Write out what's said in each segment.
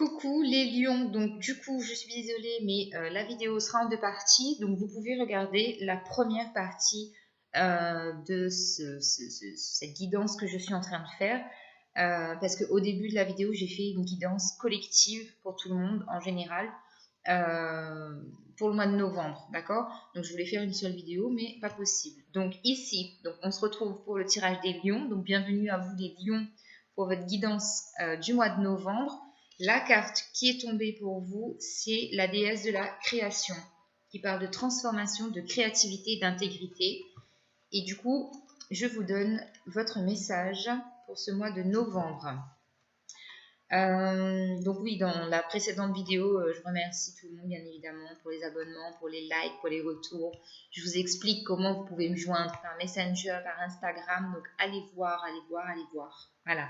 Coucou les lions, donc du coup je suis désolée mais la vidéo sera en deux parties, donc vous pouvez regarder la première partie de cette guidance que je suis en train de faire parce qu'au début de la vidéo j'ai fait une guidance collective pour tout le monde en général pour le mois de novembre, d'accord? Donc je voulais faire une seule vidéo mais pas possible. Donc ici, donc on se retrouve pour le tirage des lions, donc bienvenue à vous les lions pour votre guidance du mois de novembre. La carte qui est tombée pour vous, c'est la déesse de la création, qui parle de transformation, de créativité, d'intégrité. Et du coup, je vous donne votre message pour ce mois de novembre. Donc oui, dans la précédente vidéo, je remercie tout le monde, bien évidemment, pour les abonnements, pour les likes, pour les retours. Je vous explique comment vous pouvez me joindre par Messenger, par Instagram. Donc allez voir, allez voir, allez voir. Voilà.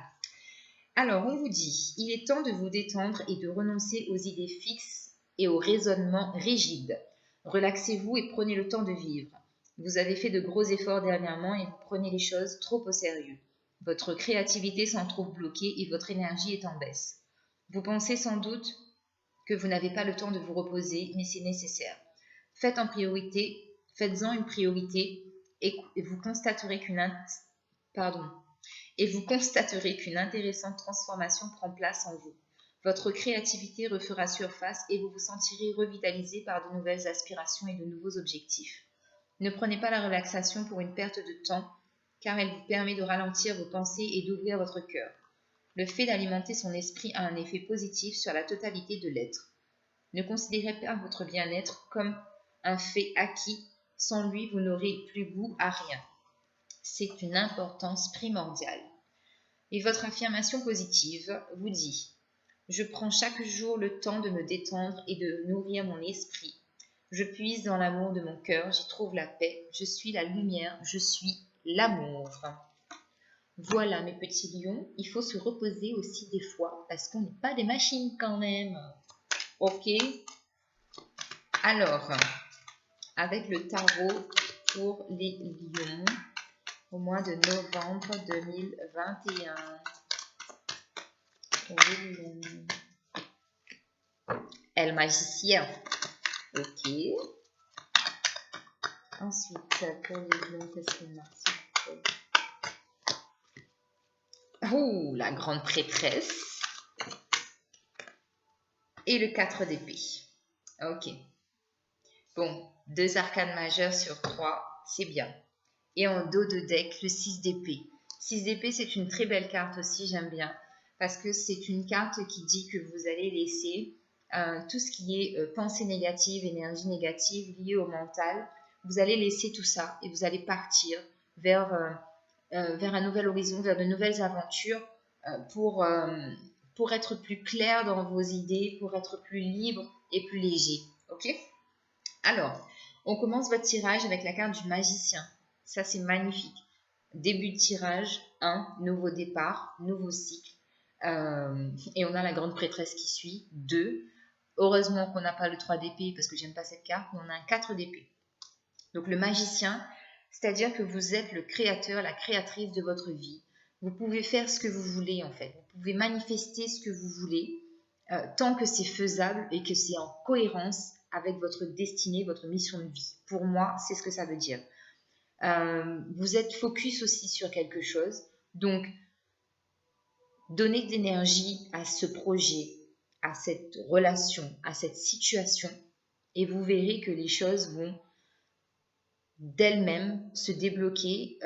Alors, on vous dit, il est temps de vous détendre et de renoncer aux idées fixes et aux raisonnements rigides. Relaxez-vous et prenez le temps de vivre. Vous avez fait de gros efforts dernièrement et vous prenez les choses trop au sérieux. Votre créativité s'en trouve bloquée et votre énergie est en baisse. Vous pensez sans doute que vous n'avez pas le temps de vous reposer, mais c'est nécessaire. Faites-en une priorité et vous constaterez qu'une intéressante transformation prend place en vous. Votre créativité refera surface et vous vous sentirez revitalisé par de nouvelles aspirations et de nouveaux objectifs. Ne prenez pas la relaxation pour une perte de temps, car elle vous permet de ralentir vos pensées et d'ouvrir votre cœur. Le fait d'alimenter son esprit a un effet positif sur la totalité de l'être. Ne considérez pas votre bien-être comme un fait acquis. Sans lui, vous n'aurez plus goût à rien. C'est une importance primordiale. Et votre affirmation positive vous dit « Je prends chaque jour le temps de me détendre et de nourrir mon esprit. Je puise dans l'amour de mon cœur, j'y trouve la paix, je suis la lumière, je suis l'amour. » Voilà mes petits lions, il faut se reposer aussi des fois parce qu'on n'est pas des machines quand même. Ok? Alors, avec le tarot pour les lions au mois de novembre 2021. El magicien. Ok. Ensuite, pour les lions, qu'est-ce qu'on a? Oh, la grande prêtresse. Et le 4 d'épée. Ok. Bon, 2 arcanes majeures sur 3, c'est bien. Et en dos de deck, le 6 d'épée. 6 d'épée, c'est une très belle carte aussi, j'aime bien. Parce que c'est une carte qui dit que vous allez laisser tout ce qui est pensée négative, énergie négative liée au mental. Vous allez laisser tout ça et vous allez partir vers un nouvel horizon, vers de nouvelles aventures pour être plus clair dans vos idées, pour être plus libre et plus léger. Ok? Alors, on commence votre tirage avec la carte du magicien. Ça, c'est magnifique. Début de tirage, 1, nouveau départ, nouveau cycle. Et on a la grande prêtresse qui suit, 2. Heureusement qu'on n'a pas le 3 d'épée parce que j'aime pas cette carte, mais on a un 4 d'épée. Donc le magicien, c'est-à-dire que vous êtes le créateur, la créatrice de votre vie. Vous pouvez faire ce que vous voulez en fait. Vous pouvez manifester ce que vous voulez tant que c'est faisable et que c'est en cohérence avec votre destinée, votre mission de vie. Pour moi, c'est ce que ça veut dire. Vous êtes focus aussi sur quelque chose. Donc, donnez de l'énergie à ce projet, à cette relation, à cette situation et vous verrez que les choses vont d'elles-mêmes se débloquer,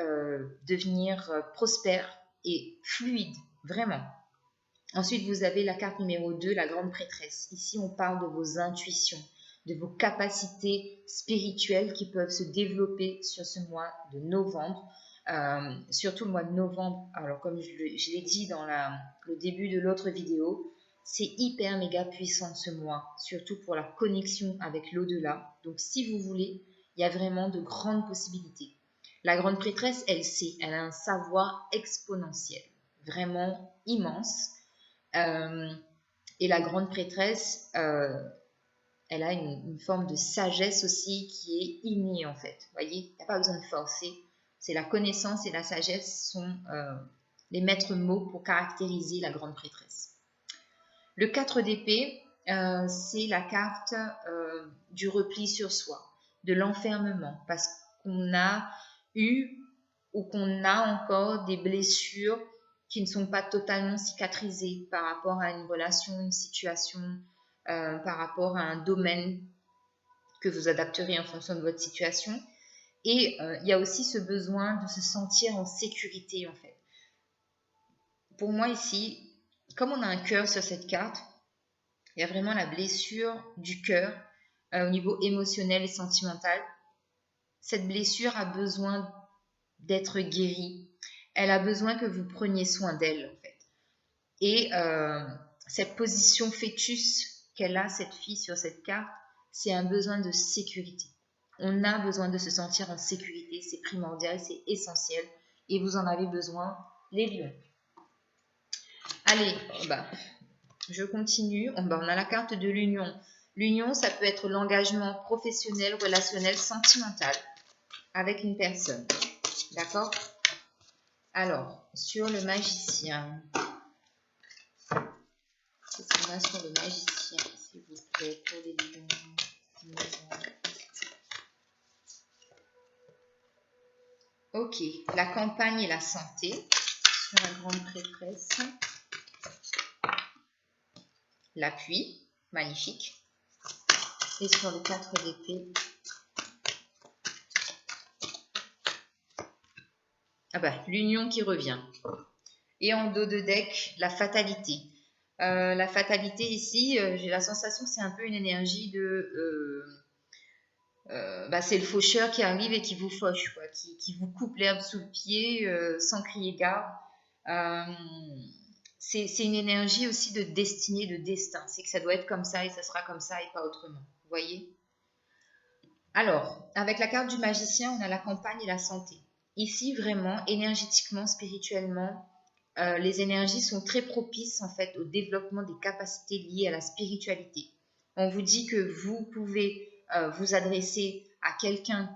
devenir prospères et fluides, vraiment. Ensuite, vous avez la carte numéro 2, la grande prêtresse. Ici, on parle de vos intuitions, de vos capacités spirituelles qui peuvent se développer sur ce mois de novembre. Surtout le mois de novembre, alors comme je l'ai dit dans le début de l'autre vidéo, c'est hyper méga puissant ce mois, surtout pour la connexion avec l'au-delà. Donc si vous voulez, il y a vraiment de grandes possibilités. La grande prêtresse, elle sait, elle a un savoir exponentiel, vraiment immense. Et la grande prêtresse, elle a une forme de sagesse aussi qui est innée en fait. Vous voyez, il n'y a pas besoin de forcer. C'est la connaissance et la sagesse sont les maîtres mots pour caractériser la grande prêtresse. Le 4 d'épée, c'est la carte du repli sur soi, de l'enfermement, parce qu'on a eu ou qu'on a encore des blessures qui ne sont pas totalement cicatrisées par rapport à une relation, une situation, par rapport à un domaine que vous adapterez en fonction de votre situation. Et il y a aussi ce besoin de se sentir en sécurité, en fait. Pour moi ici, comme on a un cœur sur cette carte, il y a vraiment la blessure du cœur au niveau émotionnel et sentimental. Cette blessure a besoin d'être guérie. Elle a besoin que vous preniez soin d'elle, en fait. Et cette position fœtus qu'elle a, cette fille sur cette carte, c'est un besoin de sécurité. On a besoin de se sentir en sécurité, c'est primordial, c'est essentiel. Et vous en avez besoin, les lions. Allez, je continue. On a la carte de l'union. L'union, ça peut être l'engagement professionnel, relationnel, sentimental avec une personne. D'accord? Alors, sur le magicien. Qu'est-ce qu'on a sur le magicien, s'il vous plaît, pour les lions? Ok, la campagne et la santé sur la grande prêtresse. L'appui, magnifique. Et sur le 4 d'épée, l'union qui revient. Et en dos de deck, la fatalité. La fatalité ici, j'ai la sensation que c'est un peu une énergie de... c'est le faucheur qui arrive et qui vous fauche, quoi, qui vous coupe l'herbe sous le pied sans crier gare. C'est une énergie aussi de destinée, de destin. C'est que ça doit être comme ça et ça sera comme ça et pas autrement. Vous voyez? Alors, avec la carte du magicien, on a la campagne et la santé. Ici, vraiment, énergétiquement, spirituellement, les énergies sont très propices en fait au développement des capacités liées à la spiritualité. On vous dit que vous pouvez vous adresser à quelqu'un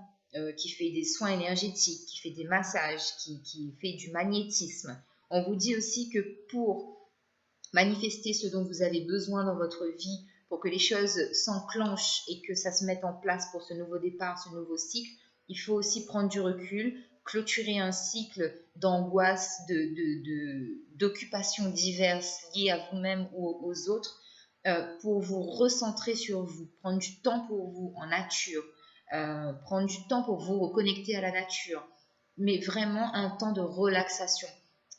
qui fait des soins énergétiques, qui fait des massages, qui fait du magnétisme. On vous dit aussi que pour manifester ce dont vous avez besoin dans votre vie, pour que les choses s'enclenchent et que ça se mette en place pour ce nouveau départ, ce nouveau cycle, il faut aussi prendre du recul, clôturer un cycle d'angoisse, d'occupations diverses liées à vous-même ou aux autres, pour vous recentrer sur vous, prendre du temps pour vous en nature, prendre du temps pour vous reconnecter à la nature, mais vraiment un temps de relaxation.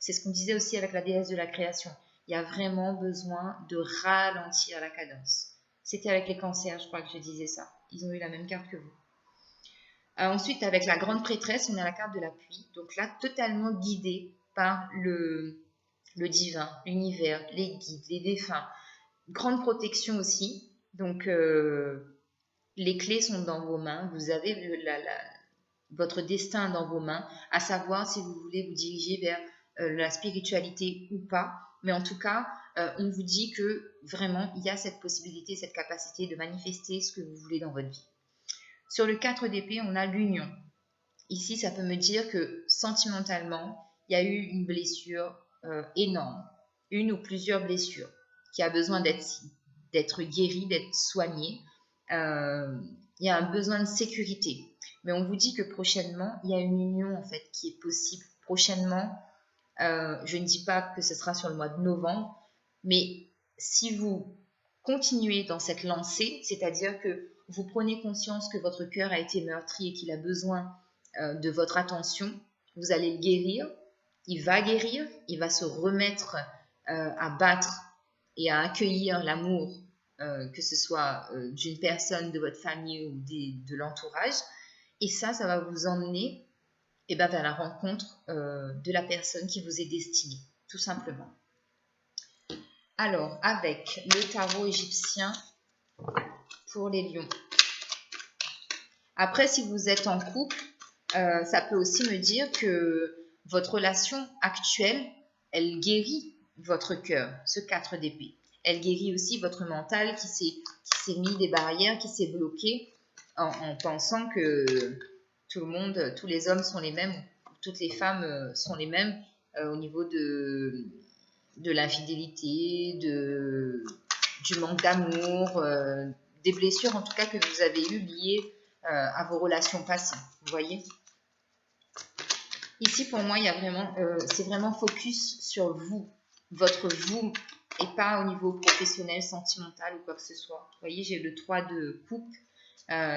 C'est ce qu'on disait aussi avec la déesse de la création. Il y a vraiment besoin de ralentir la cadence. C'était avec les cancers, je crois que je disais ça. Ils ont eu la même carte que vous. Ensuite, avec la grande prêtresse, on a la carte de l'appui. Donc là, totalement guidée par le divin, l'univers, les guides, les défunts. Grande protection aussi. Donc, les clés sont dans vos mains. Vous avez votre destin dans vos mains, à savoir si vous voulez vous diriger vers la spiritualité ou pas. Mais en tout cas, on vous dit que vraiment, il y a cette possibilité, cette capacité de manifester ce que vous voulez dans votre vie. Sur le 4 d'épée, on a l'union. Ici, ça peut me dire que sentimentalement, il y a eu une blessure énorme, une ou plusieurs blessures, qui a besoin d'être guérie, d'être soignée. Il y a un besoin de sécurité. Mais on vous dit que prochainement, il y a une union en fait qui est possible. Prochainement, je ne dis pas que ce sera sur le mois de novembre, mais si vous continuez dans cette lancée, c'est-à-dire que vous prenez conscience que votre cœur a été meurtri et qu'il a besoin de votre attention, vous allez le guérir, il va se remettre à battre et à accueillir l'amour, que ce soit d'une personne de votre famille ou de l'entourage, et ça va vous emmener vers la rencontre de la personne qui vous est destinée, tout simplement. Alors, avec le tarot égyptien pour les lions. Après, si vous êtes en couple, ça peut aussi me dire que votre relation actuelle, elle guérit votre cœur, ce 4 d'épée. Elle guérit aussi votre mental qui s'est mis des barrières, qui s'est bloqué en pensant que tout le monde, tous les hommes sont les mêmes, toutes les femmes sont les mêmes au niveau de de l'infidélité, du manque d'amour, des blessures en tout cas que vous avez eues liées à vos relations passées. Vous voyez? Ici, pour moi, il y a vraiment, c'est vraiment focus sur vous, votre vous, et pas au niveau professionnel, sentimental ou quoi que ce soit. Vous voyez, j'ai le 3 de coupe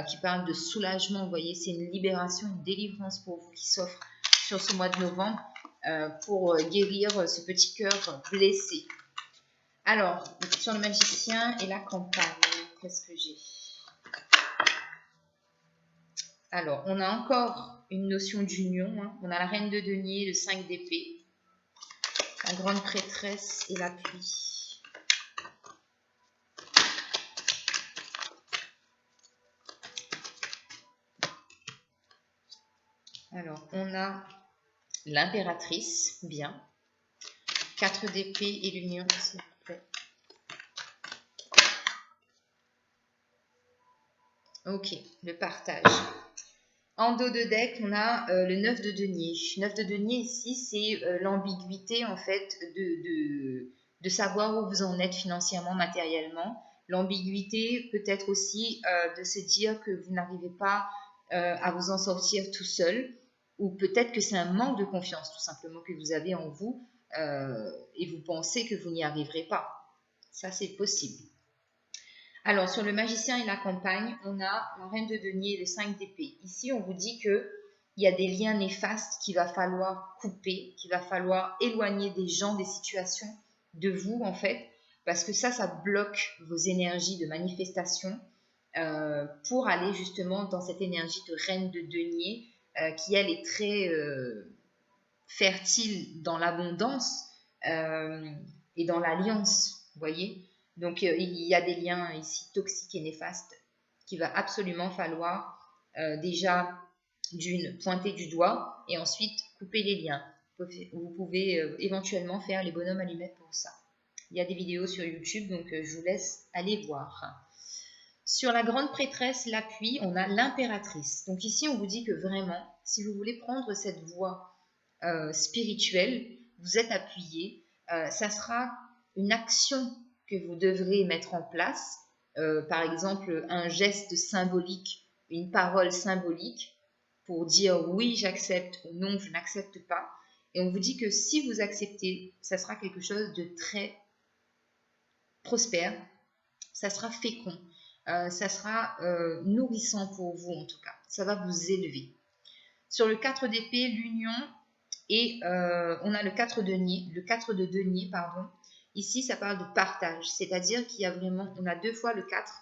qui parle de soulagement. Vous voyez, c'est une libération, une délivrance pour vous qui s'offre sur ce mois de novembre pour guérir ce petit cœur blessé. Alors, sur le magicien et la campagne, qu'est-ce que j'ai? Alors, on a encore une notion d'union. Hein. On a la reine de denier, le 5 d'épée, la grande prêtresse et la pluie. Alors, on a l'impératrice, bien. 4 d'épée et l'union, s'il vous plaît. Ok, le partage. En dos de deck, on a le 9 de denier. 9 de denier ici, c'est l'ambiguïté en fait de savoir où vous en êtes financièrement, matériellement. L'ambiguïté peut être aussi de se dire que vous n'arrivez pas à vous en sortir tout seul, ou peut-être que c'est un manque de confiance tout simplement que vous avez en vous et vous pensez que vous n'y arriverez pas. Ça, c'est possible. Alors, sur le magicien et la campagne, on a la reine de denier et le 5 d'épée. Ici, on vous dit qu'il y a des liens néfastes qu'il va falloir couper, qu'il va falloir éloigner des gens, des situations de vous, en fait, parce que ça bloque vos énergies de manifestation pour aller justement dans cette énergie de reine de denier qui, elle, est très fertile dans l'abondance et dans l'alliance, vous voyez. Donc, il y a des liens ici toxiques et néfastes qu'il va absolument falloir déjà d'une pointer du doigt et ensuite couper les liens. Vous pouvez éventuellement faire les bonhommes allumettes pour ça. Il y a des vidéos sur YouTube, donc je vous laisse aller voir. Sur la grande prêtresse, l'appui, on a l'impératrice. Donc ici, on vous dit que vraiment, si vous voulez prendre cette voie spirituelle, vous êtes appuyé, ça sera une action que vous devrez mettre en place, par exemple un geste symbolique, une parole symbolique pour dire oui j'accepte ou non je n'accepte pas, et on vous dit que si vous acceptez, ça sera quelque chose de très prospère, ça sera fécond, ça sera nourrissant pour vous en tout cas, ça va vous élever. Sur le 4 d'épée, l'union, et on a le 4 de denier, pardon. Ici, ça parle de partage, c'est-à-dire qu'il y a vraiment, on a 2 fois le 4,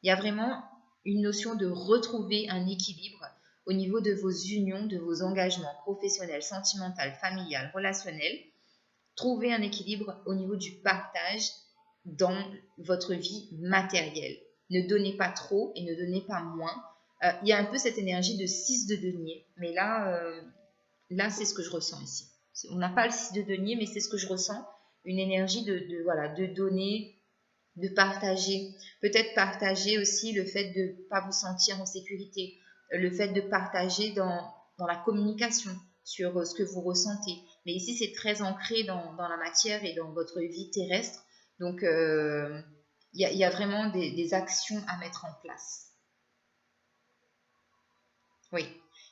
il y a vraiment une notion de retrouver un équilibre au niveau de vos unions, de vos engagements professionnels, sentimentaux, familial, relationnels. Trouver un équilibre au niveau du partage dans votre vie matérielle. Ne donnez pas trop et ne donnez pas moins. Il y a un peu cette énergie de 6 de denier, mais là, c'est ce que je ressens ici. On n'a pas le 6 de denier, mais c'est ce que je ressens. Une énergie de donner, de partager. Peut-être partager aussi le fait de ne pas vous sentir en sécurité. Le fait de partager dans la communication sur ce que vous ressentez. Mais ici, c'est très ancré dans la matière et dans votre vie terrestre. Donc, il y a vraiment des actions à mettre en place. Oui.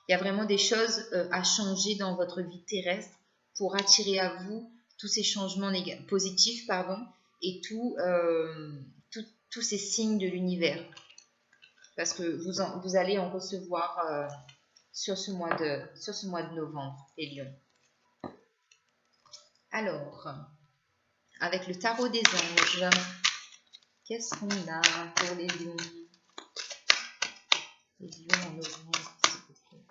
Il y a vraiment des choses à changer dans votre vie terrestre pour attirer à vous tous ces changements positifs et tous ces signes de l'univers. Parce que vous allez en recevoir sur ce mois de novembre, les lions. Alors, avec le tarot des anges, qu'est-ce qu'on a pour les lions? Les lions en novembre, s'il vous plaît.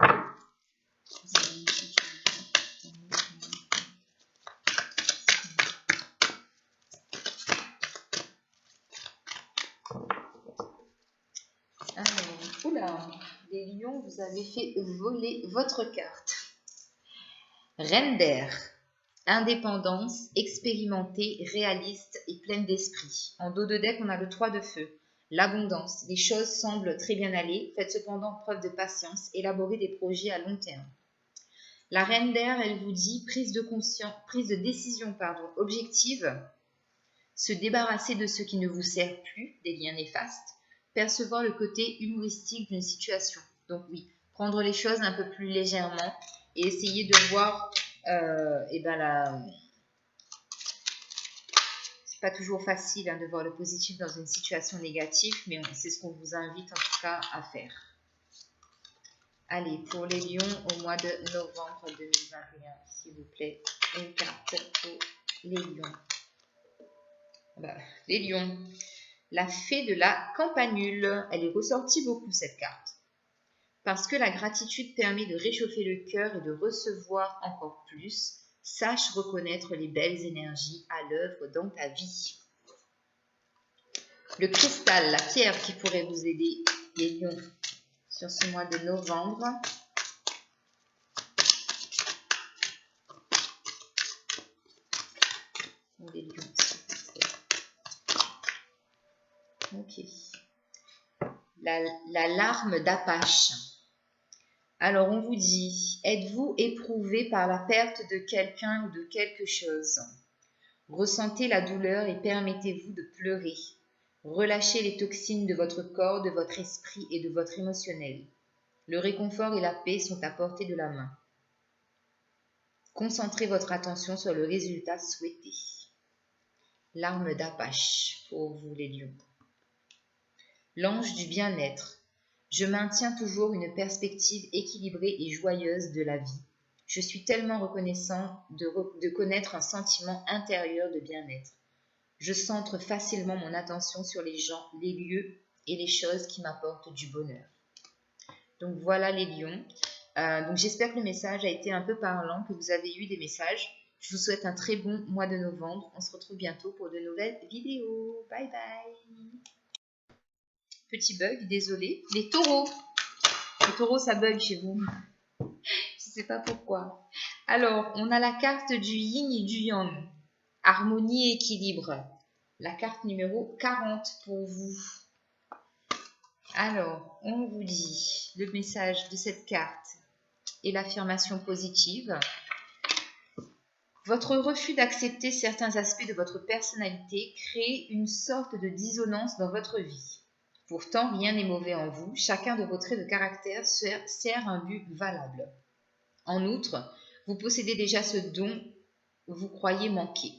Alors, oula, les lions, vous avez fait voler votre carte. Reine d'air, indépendance, expérimentée, réaliste et pleine d'esprit. En dos de deck, on a le 3 de feu. L'abondance, les choses semblent très bien aller, faites cependant preuve de patience, élaborez des projets à long terme. La reine d'air, elle vous dit prise de décision objective, se débarrasser de ce qui ne vous sert plus, des liens néfastes, percevoir le côté humoristique d'une situation. Donc oui, prendre les choses un peu plus légèrement et essayer de voir, c'est pas toujours facile de voir le positif dans une situation négative, mais c'est ce qu'on vous invite en tout cas à faire. Allez, pour les lions au mois de novembre 2021, s'il vous plaît, une carte pour les lions. Les lions. La fée de la campanule. Elle est ressortie beaucoup, cette carte. Parce que la gratitude permet de réchauffer le cœur et de recevoir encore plus, sache reconnaître les belles énergies à l'œuvre dans ta vie. Le cristal, la pierre qui pourrait vous aider, les lions, sur ce mois de novembre. Les lions. Ok. La larme d'Apache. Alors on vous dit, êtes-vous éprouvé par la perte de quelqu'un ou de quelque chose? Ressentez la douleur et permettez-vous de pleurer. Relâchez les toxines de votre corps, de votre esprit et de votre émotionnel. Le réconfort et la paix sont à portée de la main. Concentrez votre attention sur le résultat souhaité. Larme d'Apache pour vous les lions. L'ange du bien-être. Je maintiens toujours une perspective équilibrée et joyeuse de la vie. Je suis tellement reconnaissant de connaître un sentiment intérieur de bien-être. Je centre facilement mon attention sur les gens, les lieux et les choses qui m'apportent du bonheur. Donc voilà les lions. Donc j'espère que le message a été un peu parlant, que vous avez eu des messages. Je vous souhaite un très bon mois de novembre. On se retrouve bientôt pour de nouvelles vidéos. Bye bye. Petit bug, désolé. Les taureaux. Les taureaux, ça bug chez vous. Je ne sais pas pourquoi. Alors, on a la carte du yin et du yang. Harmonie et équilibre. La carte numéro 40 pour vous. Alors, on vous dit le message de cette carte et l'affirmation positive. Votre refus d'accepter certains aspects de votre personnalité crée une sorte de dissonance dans votre vie. Pourtant, rien n'est mauvais en vous. Chacun de vos traits de caractère sert un but valable. En outre, vous possédez déjà ce dont vous croyez manquer.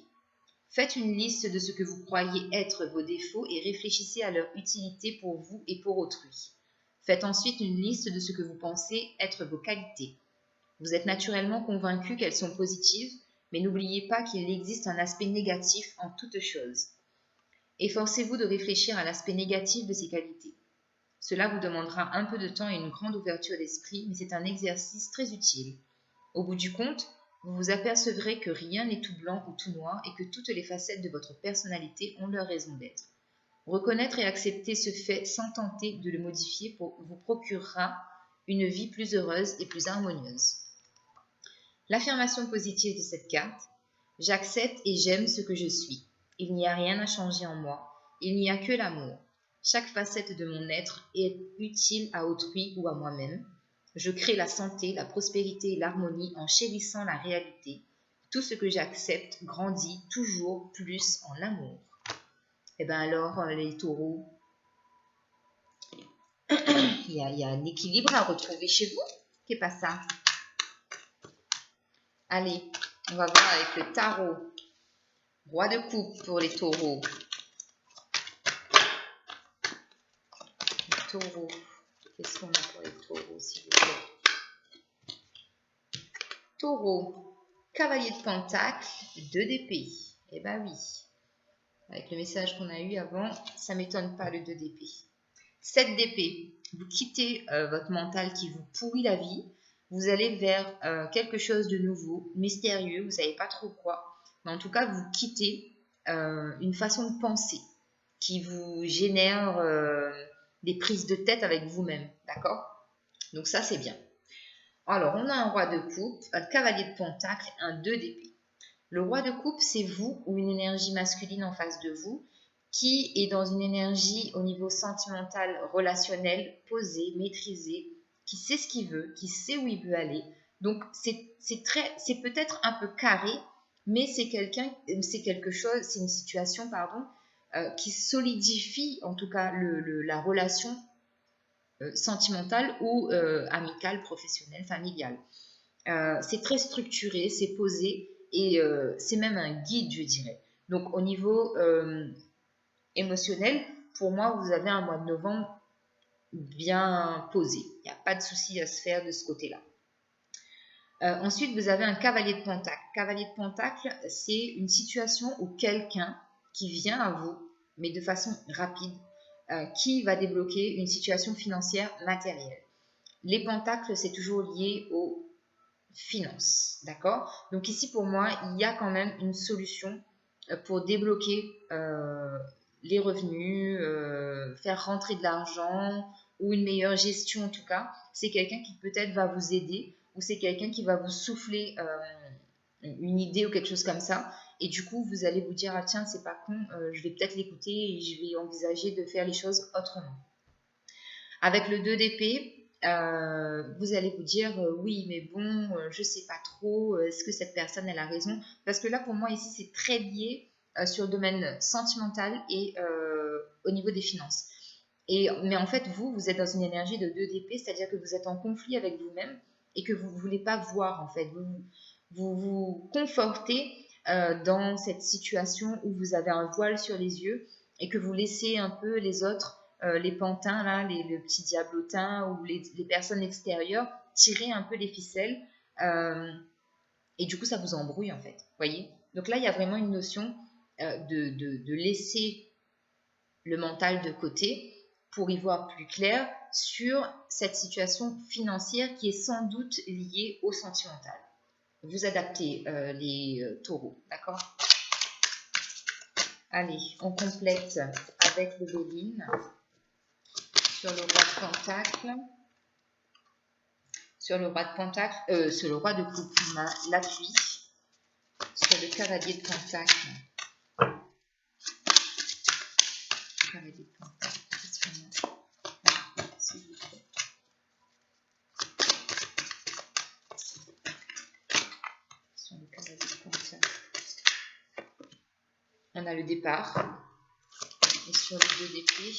Faites une liste de ce que vous croyez être vos défauts et réfléchissez à leur utilité pour vous et pour autrui. Faites ensuite une liste de ce que vous pensez être vos qualités. Vous êtes naturellement convaincu qu'elles sont positives, mais n'oubliez pas qu'il existe un aspect négatif en toute chose. Efforcez-vous de réfléchir à l'aspect négatif de ces qualités. Cela vous demandera un peu de temps et une grande ouverture d'esprit, mais c'est un exercice très utile. Au bout du compte, vous vous apercevrez que rien n'est tout blanc ou tout noir et que toutes les facettes de votre personnalité ont leur raison d'être. Reconnaître et accepter ce fait sans tenter de le modifier vous procurera une vie plus heureuse et plus harmonieuse. L'affirmation positive de cette carte: j'accepte et j'aime ce que je suis. Il n'y a rien à changer en moi. Il n'y a que l'amour. Chaque facette de mon être est utile à autrui ou à moi-même. Je crée la santé, la prospérité et l'harmonie en chérissant la réalité. Tout ce que j'accepte grandit toujours plus en amour. Et bien alors, les taureaux, il y a un équilibre à retrouver chez vous. Qu'est-ce pas ça? Allez, on va voir avec le tarot. Roi de coupe pour les taureaux. Les taureaux. Qu'est-ce qu'on a pour les taureaux, s'il vous plaît? Taureau. Cavalier de pentacle, 2 d'épée. Eh ben oui. Avec le message qu'on a eu avant, ça ne m'étonne pas le 2 d'épée. 7 d'épée. Vous quittez votre mental qui vous pourrit la vie. Vous allez vers quelque chose de nouveau, mystérieux, vous ne savez pas trop quoi. Mais en tout cas, vous quittez une façon de penser qui vous génère des prises de tête avec vous-même. D'accord? Donc ça, c'est bien. Alors, on a un roi de coupe, un cavalier de pentacle, un 2 d'épée. Le roi de coupe, c'est vous ou une énergie masculine en face de vous qui est dans une énergie au niveau sentimental, relationnel, posée, maîtrisée, qui sait ce qu'il veut, qui sait où il veut aller, Donc, c'est peut-être un peu carré, mais c'est quelque chose, c'est une situation, pardon, qui solidifie en tout cas la relation sentimentale ou amicale, professionnelle, familiale. C'est très structuré, c'est posé et c'est même un guide, je dirais. Donc, au niveau émotionnel, pour moi, vous avez un mois de novembre bien posé. Il n'y a pas de souci à se faire de ce côté-là. Ensuite, vous avez un cavalier de pentacle. Cavalier de pentacle, c'est une situation où quelqu'un qui vient à vous, mais de façon rapide, qui va débloquer une situation financière matérielle. Les pentacles, c'est toujours lié aux finances, d'accord? Donc ici, pour moi, il y a quand même une solution pour débloquer les revenus, faire rentrer de l'argent ou une meilleure gestion en tout cas. C'est quelqu'un qui peut-être va vous aider ou c'est quelqu'un qui va vous souffler une idée ou quelque chose comme ça. Et du coup, vous allez vous dire, ah tiens, c'est pas con, je vais peut-être l'écouter et je vais envisager de faire les choses autrement. Avec le 2 d'épée, vous allez vous dire, oui, mais bon, je sais pas trop, est-ce que cette personne, elle a raison? Parce que là, pour moi, ici, c'est très lié sur le domaine sentimental et au niveau des finances. Mais en fait, vous êtes dans une énergie de 2 d'épée, c'est-à-dire que vous êtes en conflit avec vous-même et que vous ne voulez pas voir, en fait. Vous vous confortez dans cette situation où vous avez un voile sur les yeux et que vous laissez un peu les autres, les pantins, là, les petits diablotins ou les personnes extérieures tirer un peu les ficelles. Et du coup, ça vous embrouille, en fait. Voyez? Donc là, il y a vraiment une notion de laisser le mental de côté pour y voir plus clair sur cette situation financière qui est sans doute liée au sentimental. Vous adaptez les taureaux, d'accord? Allez, on complète avec le Béline sur le roi de Pentacle. Sur le roi de Pentacle, sur le roi de coupe, on a l'appui. Sur le cavalier de Pentacle. Cavalier de Pentacle, qu'est-ce qu'on a? S'il vous plaît. Sur le cavalier de Pentacle. On a le départ. Et sur le 2 d'épée.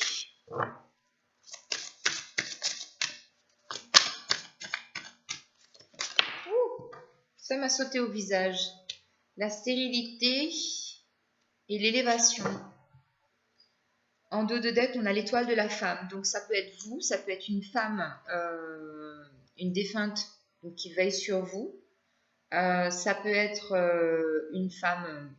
Ça m'a sauté au visage. La stérilité et l'élévation. En dos de deck, on a l'étoile de la femme. Donc ça peut être vous, ça peut être une femme, une défunte donc, qui veille sur vous. Ça peut être une femme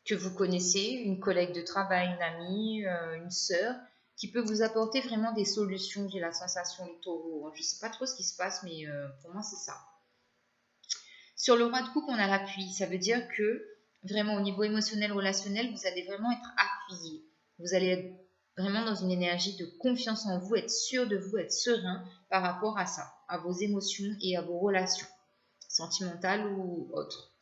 que vous connaissez, une collègue de travail, une amie, une sœur, qui peut vous apporter vraiment des solutions. J'ai la sensation, les taureaux. Je ne sais pas trop ce qui se passe, mais pour moi, c'est ça. Sur le roi de coupe, on a l'appui. Ça veut dire que vraiment au niveau émotionnel, relationnel, vous allez vraiment être appuyé. Vous allez être vraiment dans une énergie de confiance en vous, être sûr de vous, être serein par rapport à ça, à vos émotions et à vos relations, sentimentales ou autres.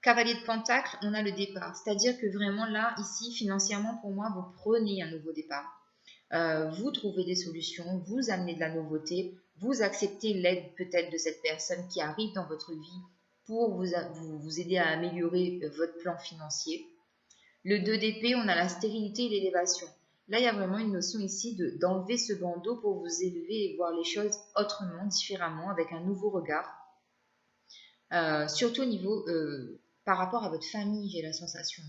Cavalier de Pentacle, on a le départ. C'est-à-dire que vraiment là, ici, financièrement, pour moi, vous prenez un nouveau départ. Vous trouvez des solutions, vous amenez de la nouveauté, vous acceptez l'aide peut-être de cette personne qui arrive dans votre vie pour vous aider à améliorer votre plan financier. Le 2 d'épée, on a la stérilité et l'élévation. Là, il y a vraiment une notion ici d'enlever ce bandeau pour vous élever et voir les choses autrement, différemment, avec un nouveau regard. Surtout au niveau, par rapport à votre famille, j'ai la sensation.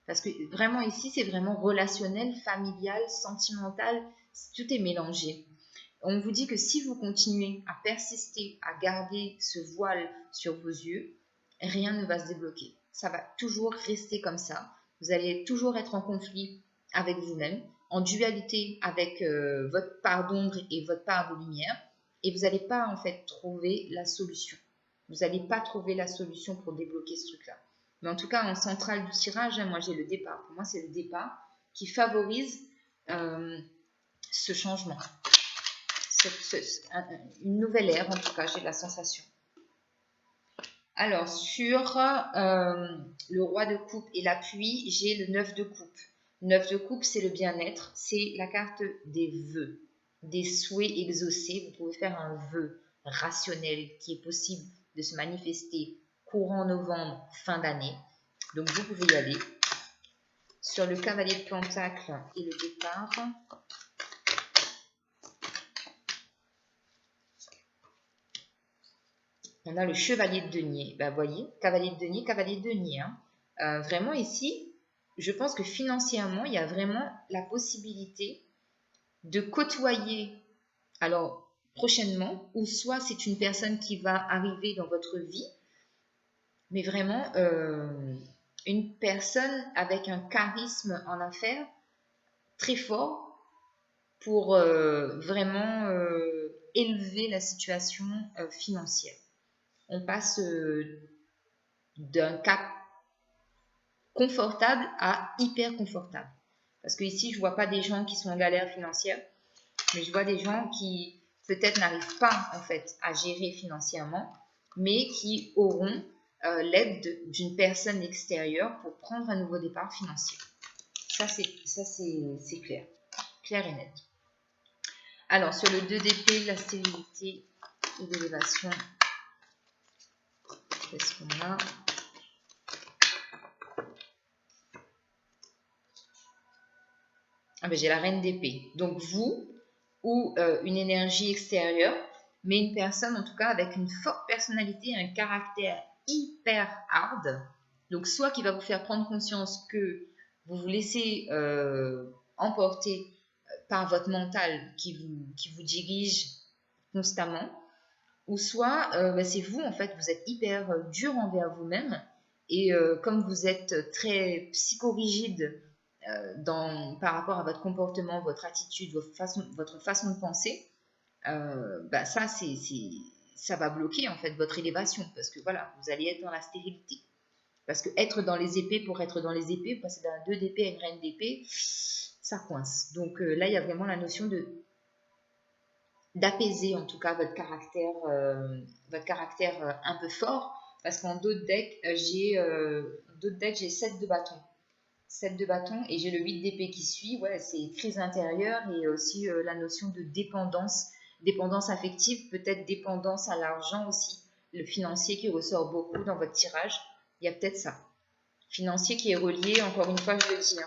Parce que vraiment ici, c'est vraiment relationnel, familial, sentimental, tout est mélangé. On vous dit que si vous continuez à persister, à garder ce voile sur vos yeux, rien ne va se débloquer. Ça va toujours rester comme ça. Vous allez toujours être en conflit avec vous-même, en dualité avec votre part d'ombre et votre part de lumière, et vous n'allez pas en fait trouver la solution. Vous n'allez pas trouver la solution pour débloquer ce truc-là. Mais en tout cas, en centrale du tirage, moi j'ai le départ. Pour moi, c'est le départ qui favorise ce changement. Une nouvelle ère, en tout cas, j'ai la sensation. Alors, sur le roi de coupe et l'appui, j'ai le 9 de coupe. 9 de coupe, c'est le bien-être, c'est la carte des vœux, des souhaits exaucés. Vous pouvez faire un vœu, rationnel qui est possible de se manifester courant novembre, fin d'année. Donc, vous pouvez y aller. Sur le cavalier de Pentacle et le départ, on a le chevalier de denier. Vous voyez, cavalier de denier. Hein. Vraiment ici, je pense que financièrement, il y a vraiment la possibilité de côtoyer, alors prochainement, ou soit c'est une personne qui va arriver dans votre vie, mais vraiment une personne avec un charisme en affaires très fort pour vraiment élever la situation financière. On passe d'un cap confortable à hyper confortable. Parce que ici, je ne vois pas des gens qui sont en galère financière, mais je vois des gens qui peut-être n'arrivent pas en fait à gérer financièrement, mais qui auront l'aide d'une personne extérieure pour prendre un nouveau départ financier. Ça, c'est clair. Clair et net. Alors, sur le 2 d'épée, la stérilité et l'élévation, qu'est-ce qu'on a? J'ai la reine d'épée. Donc, vous, ou une énergie extérieure, mais une personne, en tout cas, avec une forte personnalité, un caractère hyper hard. Donc, soit qui va vous faire prendre conscience que vous vous laissez emporter par votre mental qui vous dirige constamment, ou soit c'est vous, en fait, vous êtes hyper dur envers vous-même, et comme vous êtes très psychorigide par rapport à votre comportement, votre attitude, votre façon de penser, ça va bloquer en fait votre élévation, parce que voilà, vous allez être dans la stérilité. Parce que être dans les épées pour être dans les épées, passer d'un 2 d'épée à une reine d'épée, ça coince. Donc là, il y a vraiment la notion d'apaiser en tout cas votre caractère un peu fort, parce qu'en dos de deck, j'ai 7 de bâton. 7 de bâton et j'ai le 8 d'épée qui suit. Ouais, c'est crise intérieure et aussi la notion de dépendance affective, peut-être dépendance à l'argent aussi. Le financier qui ressort beaucoup dans votre tirage, il y a peut-être ça. Financier qui est relié, encore une fois, je le dis,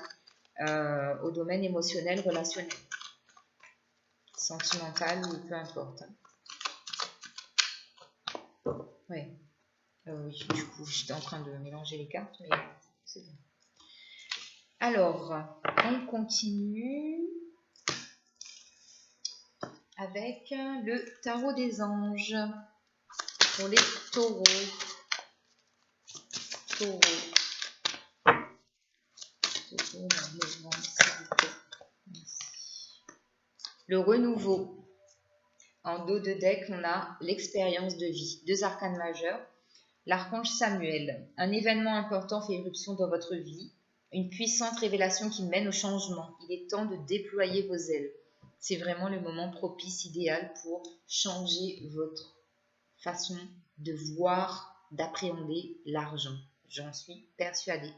au domaine émotionnel, relationnel, sentimental ou peu importe. Ouais. Oui, du coup, j'étais en train de mélanger les cartes, mais c'est bon. Alors, on continue avec le tarot des anges pour les taureaux. Le renouveau. En dos de deck, on a l'expérience de vie. 2 arcanes majeurs. L'archange Samuel. Un événement important fait irruption dans votre vie. Une puissante révélation qui mène au changement. Il est temps de déployer vos ailes. C'est vraiment le moment propice, idéal pour changer votre façon de voir, d'appréhender l'argent. J'en suis persuadée.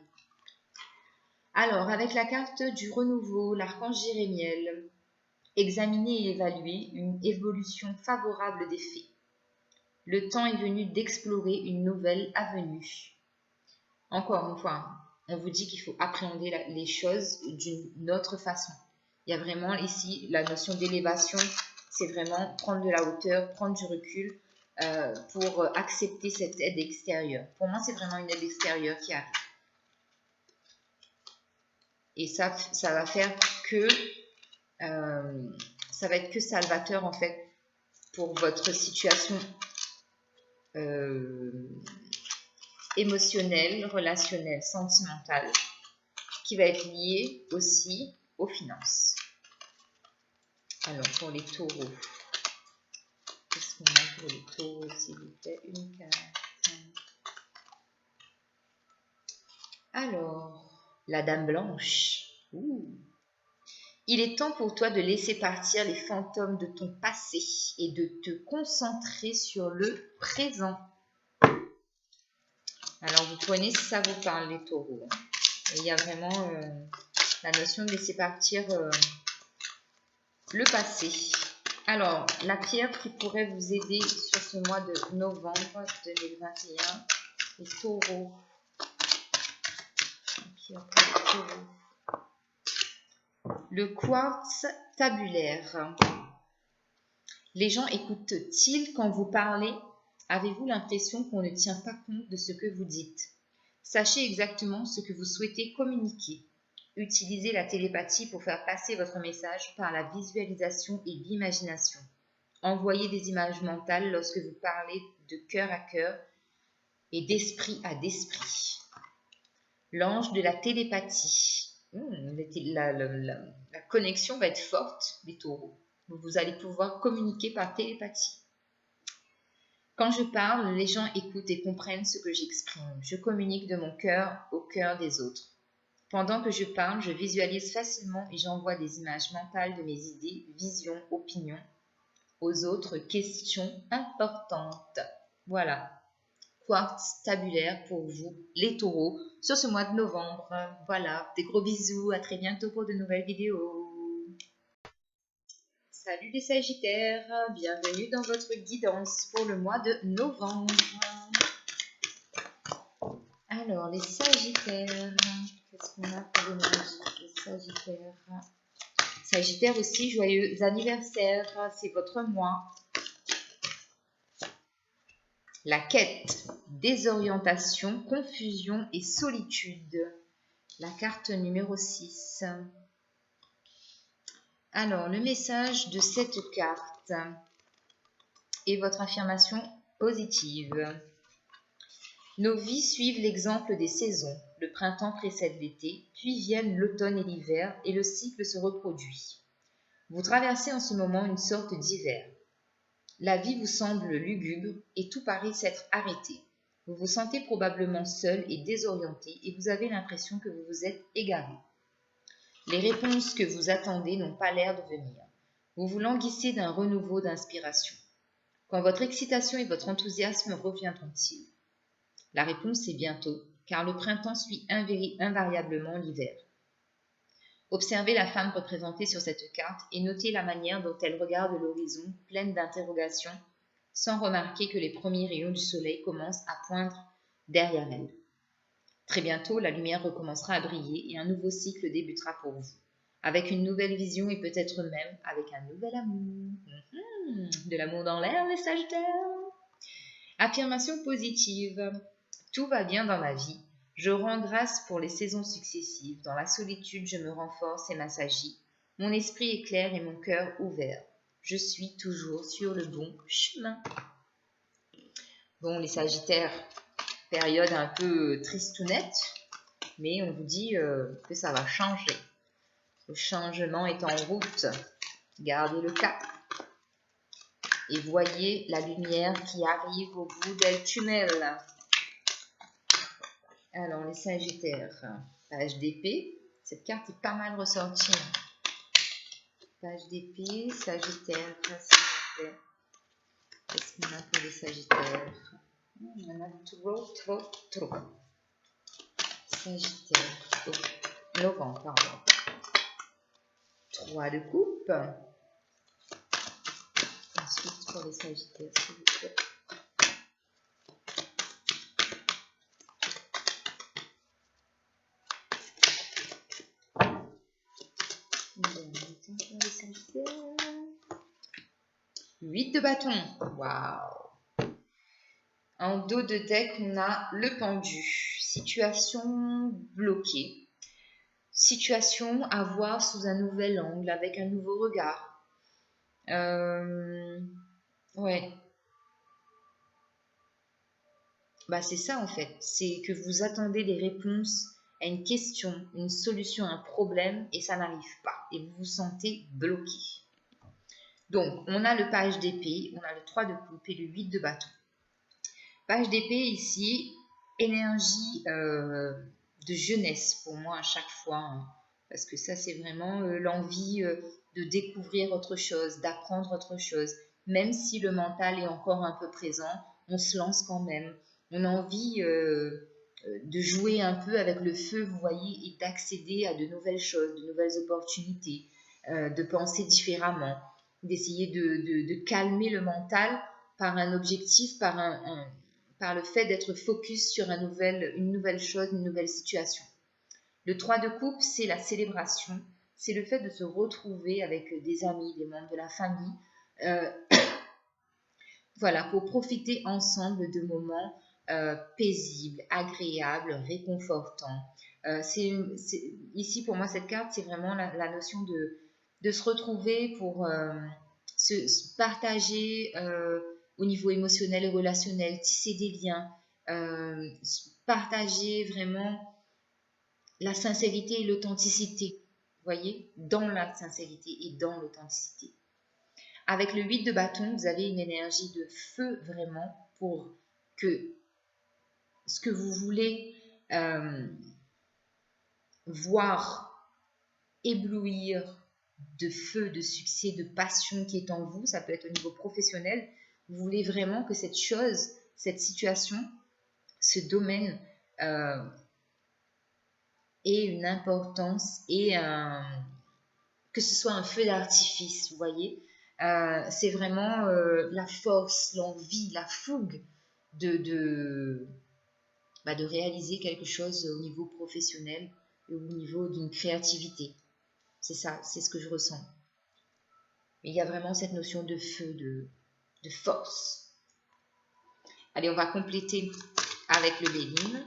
Alors, avec la carte du renouveau, l'archange Jérémiel, examiner et évaluer une évolution favorable des faits. Le temps est venu d'explorer une nouvelle avenue. Encore une fois, on vous dit qu'il faut appréhender les choses d'une autre façon. Il y a vraiment ici la notion d'élévation, c'est vraiment prendre de la hauteur, prendre du recul pour accepter cette aide extérieure. Pour moi, c'est vraiment une aide extérieure qui arrive. Et ça va faire que ça va être que salvateur en fait pour votre situation émotionnelle, relationnelle, sentimentale, qui va être liée aussi aux finances. Alors pour les taureaux, qu'est-ce qu'on a pour les taureaux s'il vous plaît? Une carte. Alors, la dame blanche. Ouh. Il est temps pour toi de laisser partir les fantômes de ton passé et de te concentrer sur le présent. Alors, vous prenez si ça vous parle, les taureaux. Et il y a vraiment la notion de laisser partir le passé. Alors, la pierre qui pourrait vous aider sur ce mois de novembre 2021, les taureaux. La pierre pour les taureaux. Le quartz tabulaire. Les gens écoutent-ils quand vous parlez? Avez-vous l'impression qu'on ne tient pas compte de ce que vous dites? Sachez exactement ce que vous souhaitez communiquer. Utilisez la télépathie pour faire passer votre message par la visualisation et l'imagination. Envoyez des images mentales lorsque vous parlez de cœur à cœur et d'esprit à d'esprit. L'ange de la télépathie. La connexion va être forte, les taureaux. Vous allez pouvoir communiquer par télépathie. Quand je parle, les gens écoutent et comprennent ce que j'exprime. Je communique de mon cœur au cœur des autres. Pendant que je parle, je visualise facilement et j'envoie des images mentales de mes idées, visions, opinions aux autres questions importantes. Voilà. Quartz tabulaire pour vous, les taureaux, sur ce mois de novembre. Voilà, des gros bisous, à très bientôt pour de nouvelles vidéos. Salut les sagittaires, bienvenue dans votre guidance pour le mois de novembre. Alors, les sagittaires, qu'est-ce qu'on a pour l'énergie? Les sagittaires. Sagittaire aussi, joyeux anniversaire, c'est votre mois. La quête, désorientation, confusion et solitude. La carte numéro 6. Alors, le message de cette carte et votre affirmation positive. Nos vies suivent l'exemple des saisons. Le printemps précède l'été, puis viennent l'automne et l'hiver, et le cycle se reproduit. Vous traversez en ce moment une sorte d'hiver. La vie vous semble lugubre et tout paraît s'être arrêté. Vous vous sentez probablement seul et désorienté et vous avez l'impression que vous vous êtes égaré. Les réponses que vous attendez n'ont pas l'air de venir. Vous vous languissez d'un renouveau d'inspiration. Quand votre excitation et votre enthousiasme reviendront-ils? La réponse est bientôt, car le printemps suit invariablement l'hiver. Observez la femme représentée sur cette carte et notez la manière dont elle regarde l'horizon, pleine d'interrogations, sans remarquer que les premiers rayons du soleil commencent à poindre derrière elle. Très bientôt, la lumière recommencera à briller et un nouveau cycle débutera pour vous, avec une nouvelle vision et peut-être même avec un nouvel amour. De l'amour dans l'air, les sagittaires. Affirmation positive. Tout va bien dans ma vie. Je rends grâce pour les saisons successives. Dans la solitude, je me renforce et m'assagis. Mon esprit est clair et mon cœur ouvert. Je suis toujours sur le bon chemin. Bon, les sagittaires, période un peu tristounette, mais on vous dit que ça va changer. Le changement est en route. Gardez le cap. Et voyez la lumière qui arrive au bout del tunnel. Alors, les sagittaires, page d'épée. Cette carte est pas mal ressortie. Page d'épée, sagittaire, s'il vous plaît. Qu'est-ce qu'on a pour les sagittaires? Il y en a trop. Sagittaire. Oh, novembre, pardon. 3 de coupe. Ensuite, pour les sagittaires, s'il vous plaît. Les sagittaires. 8 de bâton. Waouh. En dos de deck, on a le pendu. Situation bloquée. Situation à voir sous un nouvel angle, avec un nouveau regard. Ouais. Bah, c'est ça en fait. C'est que vous attendez des réponses à une question, une solution à un problème et ça n'arrive pas. Et vous vous sentez bloqué. Donc, on a le page d'épée, on a le 3 de coupe et le 8 de bâton. Page d'épée ici, énergie de jeunesse pour moi à chaque fois. Hein, parce que ça, c'est vraiment l'envie de découvrir autre chose, d'apprendre autre chose. Même si le mental est encore un peu présent, on se lance quand même. On a envie de jouer un peu avec le feu, vous voyez, et d'accéder à de nouvelles choses, de nouvelles opportunités, de penser différemment. d'essayer de calmer le mental par un objectif, par le fait d'être focus sur une nouvelle chose, une nouvelle situation. Le 3 de coupe, c'est la célébration, c'est le fait de se retrouver avec des amis, des membres de la famille, voilà, pour profiter ensemble de moments paisibles, agréables, réconfortants. Ici, pour moi, cette carte, c'est vraiment la notion de se retrouver pour se partager au niveau émotionnel et relationnel, tisser des liens, partager vraiment la sincérité et l'authenticité, vous voyez, dans la sincérité et dans l'authenticité. Avec le 8 de bâton, vous avez une énergie de feu vraiment pour que ce que vous voulez voir éblouir de feu, de succès, de passion qui est en vous, ça peut être au niveau professionnel, vous voulez vraiment que cette chose, cette situation, ce domaine ait une importance et que ce soit un feu d'artifice, vous voyez. C'est vraiment la force, l'envie, la fougue de réaliser quelque chose au niveau professionnel et au niveau d'une créativité. C'est ça, c'est ce que je ressens. Mais il y a vraiment cette notion de feu, de force. Allez, on va compléter avec le Béline.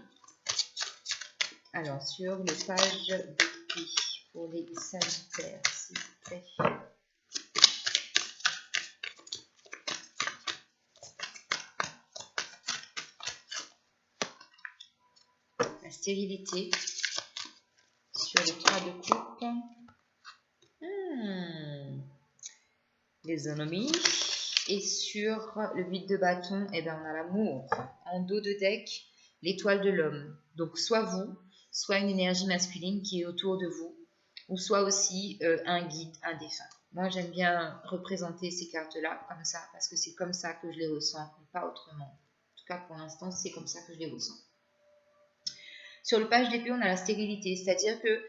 Alors, sur le page d'épée pour les Sagittaires, s'il vous plaît. La stérilité sur le 3 de coupe. Les ennemis. Et sur le 8 de bâton, on a l'amour. En dos de deck, l'étoile de l'homme. Donc, soit vous, soit une énergie masculine qui est autour de vous, ou soit aussi un guide, un défunt. Moi, j'aime bien représenter ces cartes-là comme ça, parce que c'est comme ça que je les ressens, et pas autrement. En tout cas, pour l'instant, c'est comme ça que je les ressens. Sur le page d'épée, on a la stérilité, c'est-à-dire que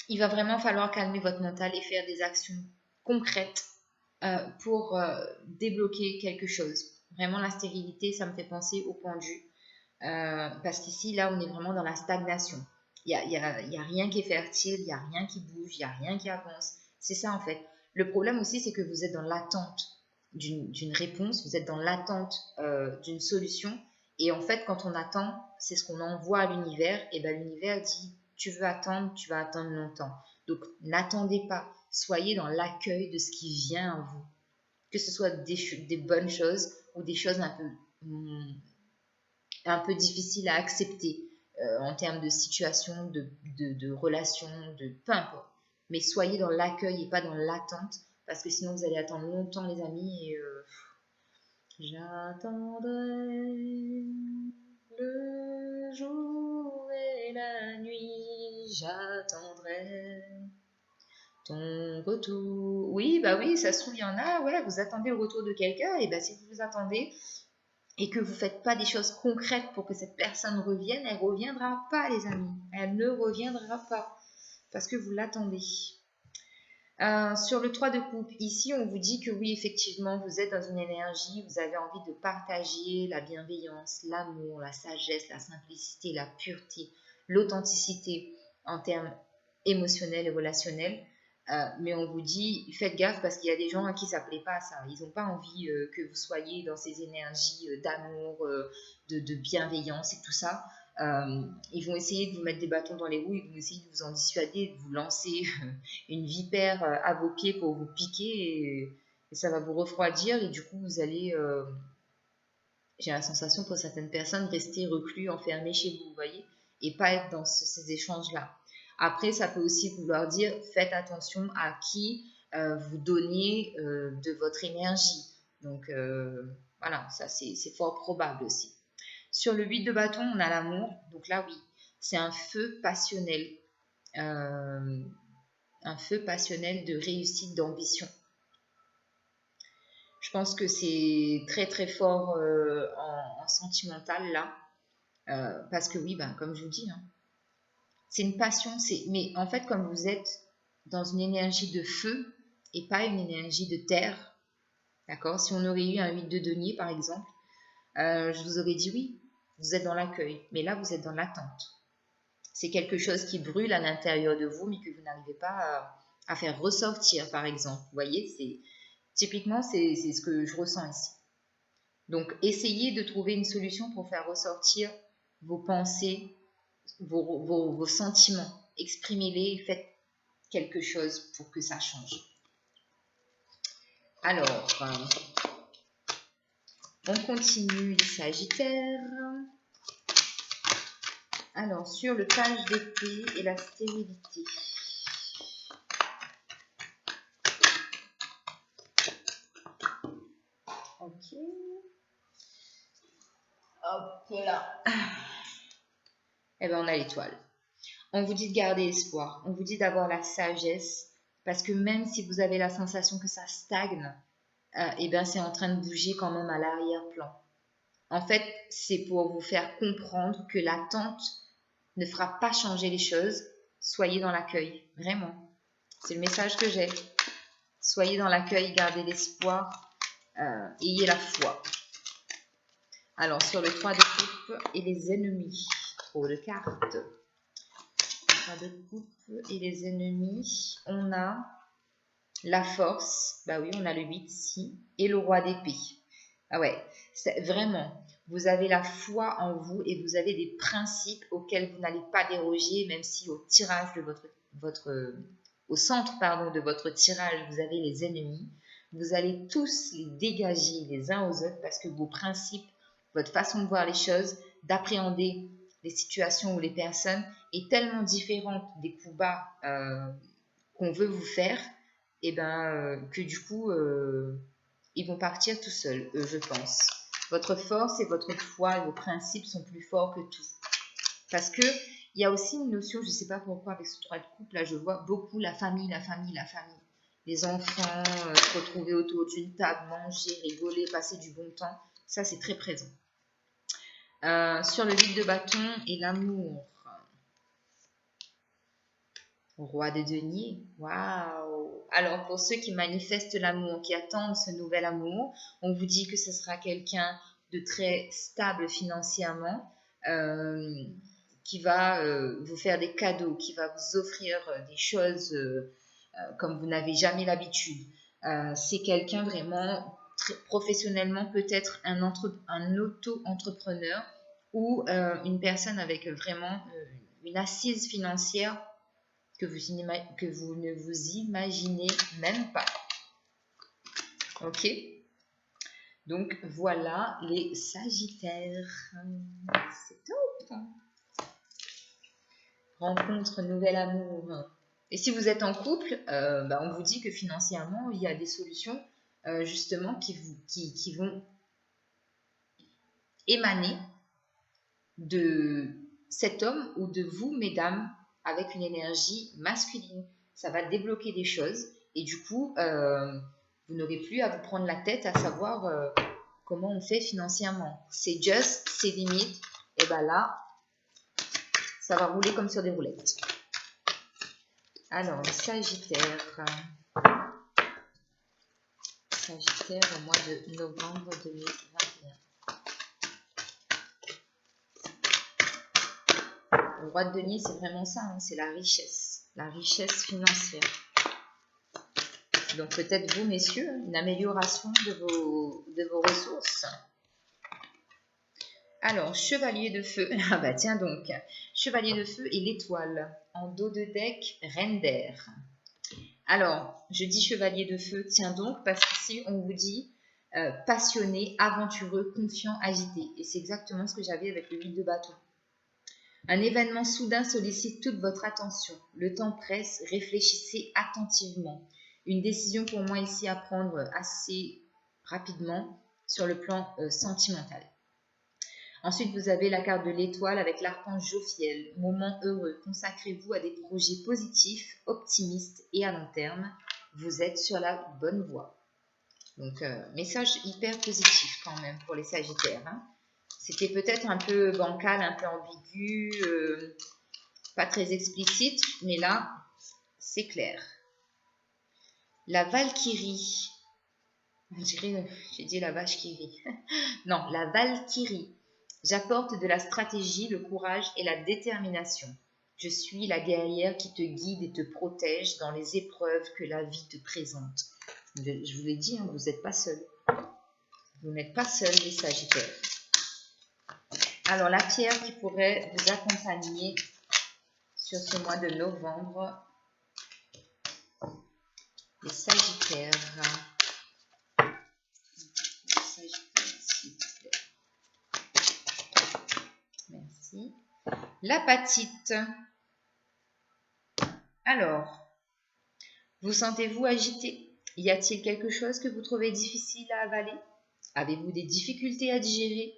il va vraiment falloir calmer votre mental et faire des actions concrètes pour débloquer quelque chose. Vraiment, la stérilité, ça me fait penser au pendu, parce qu'ici, là, on est vraiment dans la stagnation. Il y a rien qui est fertile, il n'y a rien qui bouge, il n'y a rien qui avance. C'est ça, en fait. Le problème aussi, c'est que vous êtes dans l'attente d'une réponse, vous êtes dans l'attente d'une solution. Et en fait, quand on attend, c'est ce qu'on envoie à l'univers. Et bien, l'univers dit, tu veux attendre, tu vas attendre longtemps. Donc, n'attendez pas. Soyez dans l'accueil de ce qui vient à vous. Que ce soit des bonnes choses ou des choses un peu difficiles à accepter en termes de situation, de relation, de peu importe. Mais soyez dans l'accueil et pas dans l'attente, parce que sinon vous allez attendre longtemps, les amis, et j'attendrai le jour et la nuit, j'attendrai ton retour. Oui, bah oui, ça se trouve, il y en a, ouais, vous attendez le retour de quelqu'un, et bah si vous vous attendez et que vous ne faites pas des choses concrètes pour que cette personne revienne, elle ne reviendra pas, les amis. Elle ne reviendra pas parce que vous l'attendez. Sur le 3 de coupe, ici, on vous dit que oui, effectivement, vous êtes dans une énergie, vous avez envie de partager la bienveillance, l'amour, la sagesse, la simplicité, la pureté, l'authenticité en termes émotionnels et relationnels. Mais on vous dit, faites gaffe parce qu'il y a des gens à qui ça ne plaît pas ça. Ils n'ont pas envie que vous soyez dans ces énergies d'amour, de bienveillance et tout ça. Ils vont essayer de vous mettre des bâtons dans les roues, ils vont essayer de vous en dissuader, de vous lancer une vipère à vos pieds pour vous piquer et ça va vous refroidir et du coup vous allez, j'ai la sensation pour certaines personnes, rester reclus, enfermés chez vous, vous voyez, et pas être dans ces échanges-là. Après, ça peut aussi vouloir dire, faites attention à qui vous donnez de votre énergie. Donc, voilà, ça c'est fort probable aussi. Sur le 8 de bâton, on a l'amour. Donc là, oui, c'est un feu passionnel. Un feu passionnel de réussite, d'ambition. Je pense que c'est très très fort en sentimental là. Parce que oui, ben, comme je vous dis, hein, c'est une passion. Mais en fait, comme vous êtes dans une énergie de feu, et pas une énergie de terre. D'accord? Si on aurait eu un 8 de denier, par exemple, je vous aurais dit oui, vous êtes dans l'accueil. Mais là, vous êtes dans l'attente. C'est quelque chose qui brûle à l'intérieur de vous, mais que vous n'arrivez pas à faire ressortir, par exemple. Vous voyez, typiquement, c'est ce que je ressens ici. Donc, essayez de trouver une solution pour faire ressortir vos pensées, vos sentiments. Exprimez-les et faites quelque chose pour que ça change. Alors, on continue les Sagittaires. Alors, sur le page d'épée et la stérilité. Ok. Hop là. Eh bien, on a l'étoile. On vous dit de garder espoir. On vous dit d'avoir la sagesse. Parce que même si vous avez la sensation que ça stagne, eh bien, c'est en train de bouger quand même à l'arrière-plan. En fait, c'est pour vous faire comprendre que l'attente ne fera pas changer les choses. Soyez dans l'accueil, vraiment. C'est le message que j'ai. Soyez dans l'accueil, gardez l'espoir, ayez la foi. Alors, sur le 3 de coupe et les ennemis. Trop de cartes. 3 de coupe et les ennemis. On a la force. Bah oui, on a le 8 ici. Et le roi d'épée. Ah ouais, vraiment, vous avez la foi en vous et vous avez des principes auxquels vous n'allez pas déroger, même si au tirage de au centre de votre tirage, vous avez les ennemis. Vous allez tous les dégager les uns aux autres parce que vos principes, votre façon de voir les choses, d'appréhender les situations ou les personnes est tellement différente des coups bas qu'on veut vous faire, et que du coup, ils vont partir tout seuls, je pense. Votre force et votre foi et vos principes sont plus forts que tout. Parce que il y a aussi une notion, je ne sais pas pourquoi avec ce 3 de coupe, là je vois beaucoup la famille. Les enfants, se retrouver autour d'une table, manger, rigoler, passer du bon temps. Ça, c'est très présent. Sur le 8 de bâton et l'amour. Roi de denier, waouh! Alors pour ceux qui manifestent l'amour, qui attendent ce nouvel amour, on vous dit que ce sera quelqu'un de très stable financièrement, qui va vous faire des cadeaux, qui va vous offrir des choses comme vous n'avez jamais l'habitude. C'est quelqu'un vraiment professionnellement peut-être un auto-entrepreneur ou une personne avec vraiment une assise financière que vous ne vous imaginez même pas. Ok? Donc, voilà les Sagittaires. C'est top! Rencontre, nouvel amour. Et si vous êtes en couple, on vous dit que financièrement, il y a des solutions justement qui vont émaner de cet homme ou de vous, mesdames, avec une énergie masculine. Ça va débloquer des choses et du coup, vous n'aurez plus à vous prendre la tête à savoir comment on fait financièrement. C'est juste, c'est limite. Et bien là, ça va rouler comme sur des roulettes. Alors, Sagittaire. Sagittaire au mois de novembre 2021. Le roi de denier, c'est vraiment ça, hein, c'est la richesse financière. Donc peut-être vous, messieurs, une amélioration de vos ressources. Alors, chevalier de feu, ah bah tiens donc, chevalier de feu et l'étoile, en dos de deck, reine d'air. Alors, je dis chevalier de feu, tiens donc, parce qu'ici on vous dit passionné, aventureux, confiant, agité. Et c'est exactement ce que j'avais avec le 8 de bâton. Un événement soudain sollicite toute votre attention. Le temps presse, réfléchissez attentivement. Une décision pour moi ici à prendre assez rapidement sur le plan sentimental. Ensuite, vous avez la carte de l'étoile avec l'archange Jophiel. Moment heureux, consacrez-vous à des projets positifs, optimistes et à long terme. Vous êtes sur la bonne voie. Donc, message hyper positif quand même pour les Sagittaires. Hein. C'était peut-être un peu bancal, un peu ambigu, pas très explicite, mais là, c'est clair. La Valkyrie. On dirait, j'ai dit la vache qui rit. Non, la Valkyrie. J'apporte de la stratégie, le courage et la détermination. Je suis la guerrière qui te guide et te protège dans les épreuves que la vie te présente. Je vous l'ai dit, hein, vous n'êtes pas seul. Vous n'êtes pas seul, les Sagittaires. Alors, la pierre qui pourrait vous accompagner sur ce mois de novembre, les Sagittaires. Merci. L'apatite. Alors, vous sentez-vous agité? Y a-t-il quelque chose que vous trouvez difficile à avaler? Avez-vous des difficultés à digérer?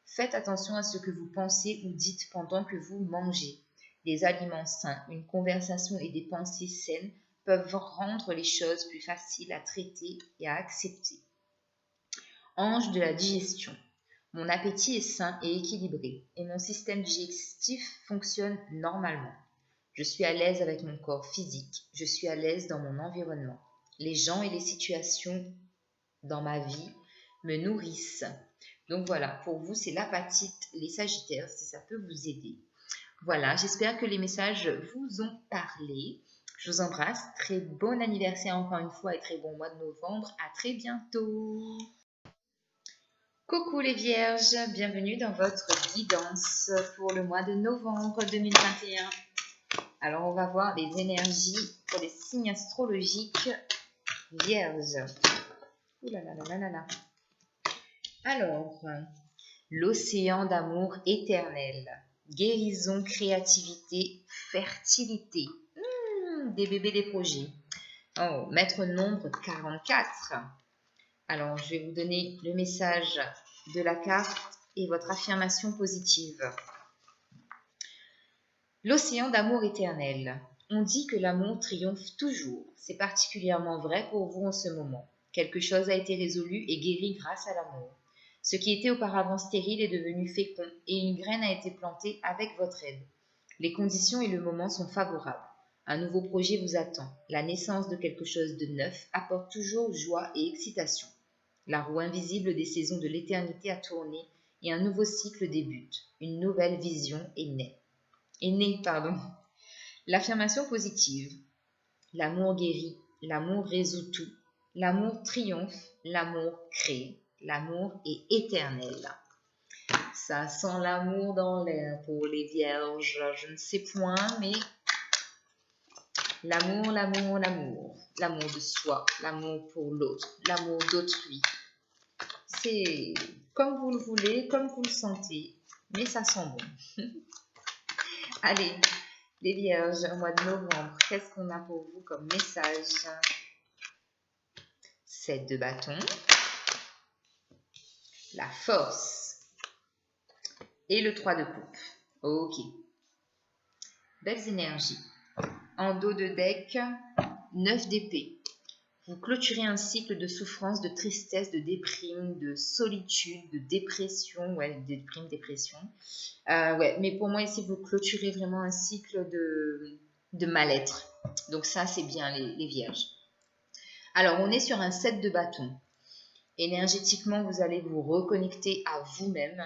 Faites attention à ce que vous pensez ou dites pendant que vous mangez. Des aliments sains, une conversation et des pensées saines peuvent rendre les choses plus faciles à traiter et à accepter. Ange de la digestion. Mon appétit est sain et équilibré et mon système digestif fonctionne normalement. Je suis à l'aise avec mon corps physique, je suis à l'aise dans mon environnement. Les gens et les situations dans ma vie me nourrissent. Donc voilà, pour vous, c'est l'apatite, les Sagittaires, si ça peut vous aider. Voilà, j'espère que les messages vous ont parlé. Je vous embrasse. Très bon anniversaire encore une fois et très bon mois de novembre. À très bientôt. Coucou les Vierges, bienvenue dans votre guidance pour le mois de novembre 2021. Alors, on va voir les énergies pour les signes astrologiques Vierges. Ouh là là là là là là. Alors, l'océan d'amour éternel, guérison, créativité, fertilité, des bébés, des projets. Oh, maître nombre 44. Alors, je vais vous donner le message de la carte et votre affirmation positive. L'océan d'amour éternel. On dit que l'amour triomphe toujours. C'est particulièrement vrai pour vous en ce moment. Quelque chose a été résolu et guéri grâce à l'amour. Ce qui était auparavant stérile est devenu fécond et une graine a été plantée avec votre aide. Les conditions et le moment sont favorables. Un nouveau projet vous attend. La naissance de quelque chose de neuf apporte toujours joie et excitation. La roue invisible des saisons de l'éternité a tourné et un nouveau cycle débute. Une nouvelle vision est née. L'affirmation positive. L'amour guérit, l'amour résout tout, l'amour triomphe, l'amour crée, l'amour est éternel. Ça sent l'amour dans l'air pour les vierges, je ne sais point, mais l'amour, l'amour, l'amour, l'amour de soi, l'amour pour l'autre, l'amour d'autrui. C'est comme vous le voulez, comme vous le sentez, mais ça sent bon. Allez, les Vierges, au mois de novembre, qu'est-ce qu'on a pour vous comme message? 7 de bâton, la force et le 3 de coupe. Ok. Belles énergies. En dos de deck, 9 d'épée. Vous clôturez un cycle de souffrance, de tristesse, de déprime, de solitude, de dépression. Ouais, déprime, dépression. Ouais, mais pour moi ici, vous clôturez vraiment un cycle de mal-être. Donc ça, c'est bien les Vierges. Alors, on est sur un 7 de bâton. Énergétiquement, vous allez vous reconnecter à vous-même.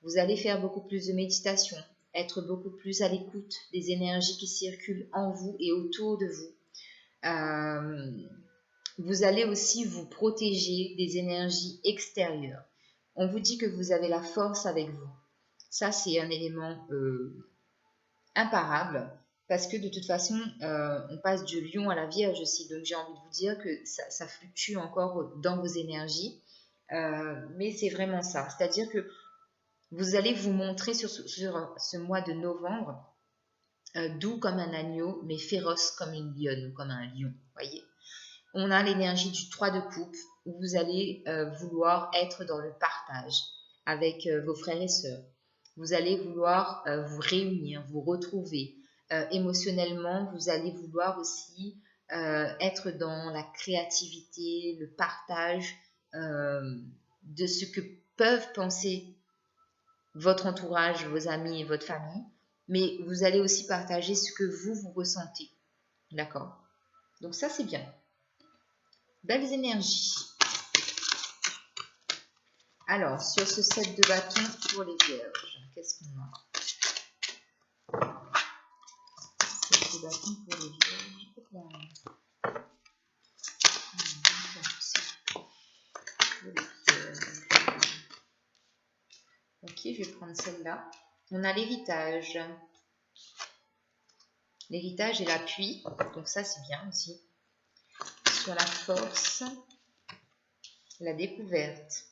Vous allez faire beaucoup plus de méditation, être beaucoup plus à l'écoute des énergies qui circulent en vous et autour de vous. Vous allez aussi vous protéger des énergies extérieures. On vous dit que vous avez la force avec vous. Ça, c'est un élément imparable parce que de toute façon, on passe du lion à la vierge aussi. Donc, j'ai envie de vous dire que ça fluctue encore dans vos énergies. Mais c'est vraiment ça. C'est-à-dire que vous allez vous montrer sur ce mois de novembre doux comme un agneau, mais féroce comme une lionne ou comme un lion. Voyez. On a l'énergie du 3 de coupe où vous allez vouloir être dans le partage avec vos frères et sœurs. Vous allez vouloir vous réunir, vous retrouver. Émotionnellement, vous allez vouloir aussi être dans la créativité, le partage de ce que peuvent penser votre entourage, vos amis et votre famille. Mais vous allez aussi partager ce que vous ressentez. D'accord? Donc ça, c'est bien. Belles énergies. Alors, sur ce set de bâtons pour les vierges, qu'est-ce qu'on a? Set de bâtons pour les vierges. Ok, je vais prendre celle-là. On a l'héritage. L'héritage et l'appui. Donc ça, c'est bien aussi. Sur la force, la découverte.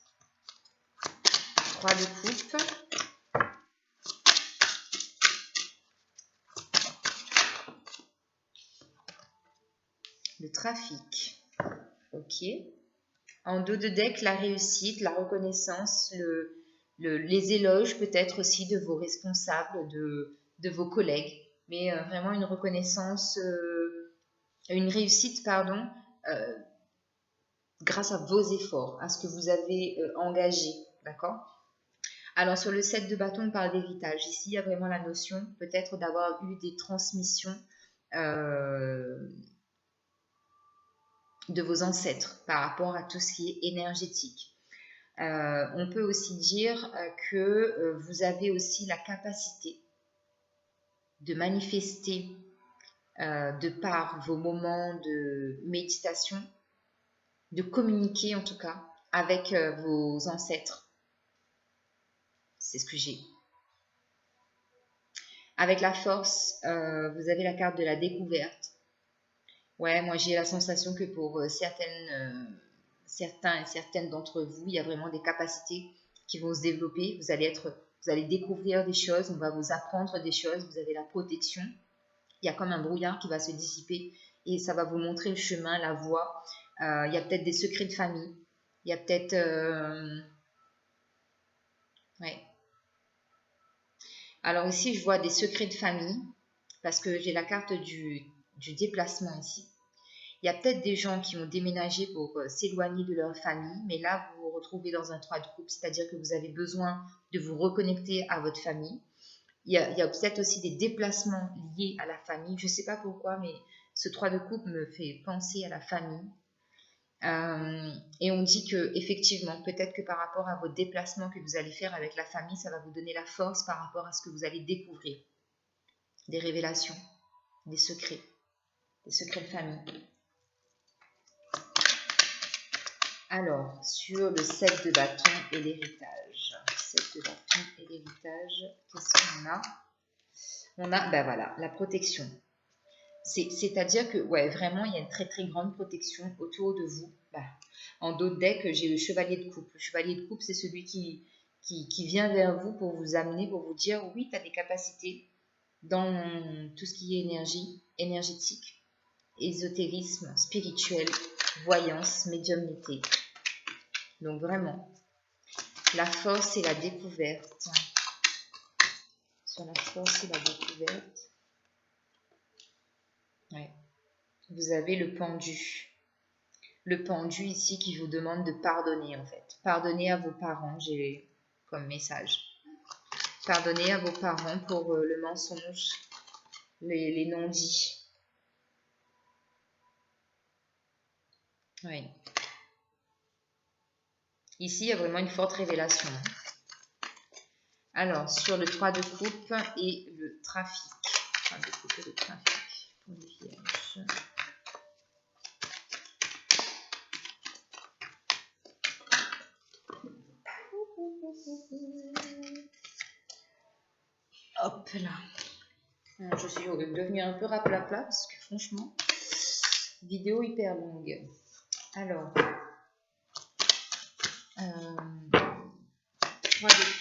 3 de coupe. Le trafic. Ok. En dos de deck, la réussite, la reconnaissance, les éloges peut-être aussi de vos responsables, de vos collègues. Mais vraiment une reconnaissance, une réussite, pardon, grâce à vos efforts, à ce que vous avez engagé. D'accord? Alors sur le set de bâtons, on parle d'héritage. Ici, il y a vraiment la notion peut-être d'avoir eu des transmissions de vos ancêtres par rapport à tout ce qui est énergétique. On peut aussi dire que vous avez aussi la capacité de manifester de par vos moments de méditation, de communiquer en tout cas avec vos ancêtres. C'est ce que j'ai. Avec la force, vous avez la carte de la découverte. Ouais, moi j'ai la sensation que pour certains et certaines d'entre vous, il y a vraiment des capacités qui vont se développer. Vous allez découvrir des choses, on va vous apprendre des choses, vous avez la protection. Il y a comme un brouillard qui va se dissiper et ça va vous montrer le chemin, la voie. Il y a peut-être des secrets de famille. Il y a peut-être... ouais. Alors ici, je vois des secrets de famille parce que j'ai la carte du déplacement ici. Il y a peut-être des gens qui ont déménagé pour s'éloigner de leur famille, mais là, vous vous retrouvez dans un 3 de coupe, c'est-à-dire que vous avez besoin de vous reconnecter à votre famille. Il y a peut-être aussi des déplacements liés à la famille. Je ne sais pas pourquoi, mais ce 3 de coupe me fait penser à la famille. Et on dit que effectivement, peut-être que par rapport à vos déplacements que vous allez faire avec la famille, ça va vous donner la force par rapport à ce que vous allez découvrir. Des révélations, des secrets de famille. Alors, sur le set de bâtons et l'héritage. Set de bâtons et l'héritage, qu'est-ce qu'on a? On a, ben voilà, la protection. C'est-à-dire que, ouais, vraiment, il y a une très très grande protection autour de vous. Ben, en dos de deck, j'ai le chevalier de coupe. Le chevalier de coupe, c'est celui qui vient vers vous pour vous amener, pour vous dire, oui, tu as des capacités dans tout ce qui est énergétique, ésotérisme, spirituel, voyance, médiumnité. Donc vraiment, la force et la découverte. Sur la force et la découverte. Ouais. Vous avez le pendu. Le pendu ici qui vous demande de pardonner en fait. Pardonnez à vos parents, j'ai comme message. Pardonnez à vos parents pour le mensonge, les non-dits. Oui. Ici, il y a vraiment une forte révélation. Alors, sur le 3 de coupe et le trafic. 3 de coupe et le trafic pour les vierges. Hop là. Je suis devenue un peu raplapla parce que franchement, vidéo hyper longue. Alors, 3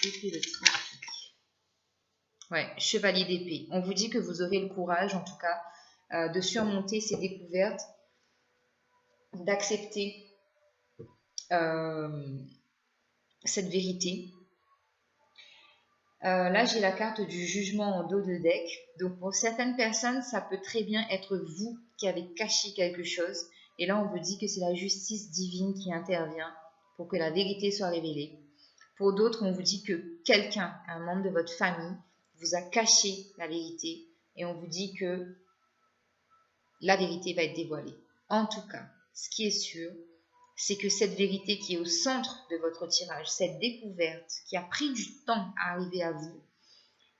d'épée et le trafic. Ouais, chevalier d'épée. On vous dit que vous aurez le courage, en tout cas, de surmonter ces découvertes, d'accepter cette vérité. Là, j'ai la carte du jugement en dos de deck. Donc, pour certaines personnes, ça peut très bien être vous qui avez caché quelque chose. Et là, on vous dit que c'est la justice divine qui intervient pour que la vérité soit révélée. Pour d'autres, on vous dit que quelqu'un, un membre de votre famille, vous a caché la vérité. Et on vous dit que la vérité va être dévoilée. En tout cas, ce qui est sûr, c'est que cette vérité qui est au centre de votre tirage, cette découverte qui a pris du temps à arriver à vous,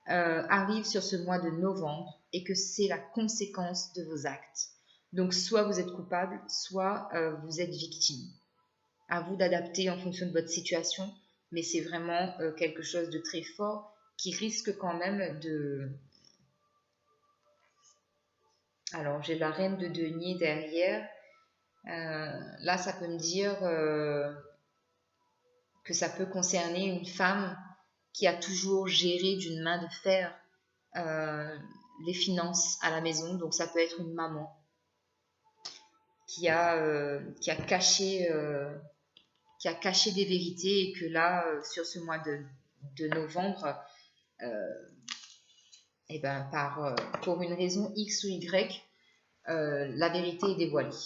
arrive sur ce mois de novembre et que c'est la conséquence de vos actes. Donc soit vous êtes coupable, soit vous êtes victime. À vous d'adapter en fonction de votre situation, mais c'est vraiment quelque chose de très fort qui risque quand même de... Alors j'ai la reine de denier derrière. Là ça peut me dire que ça peut concerner une femme qui a toujours géré d'une main de fer les finances à la maison. Donc ça peut être une maman qui a caché des vérités et que là, sur ce mois de novembre, et ben pour une raison X ou Y, la vérité est dévoilée.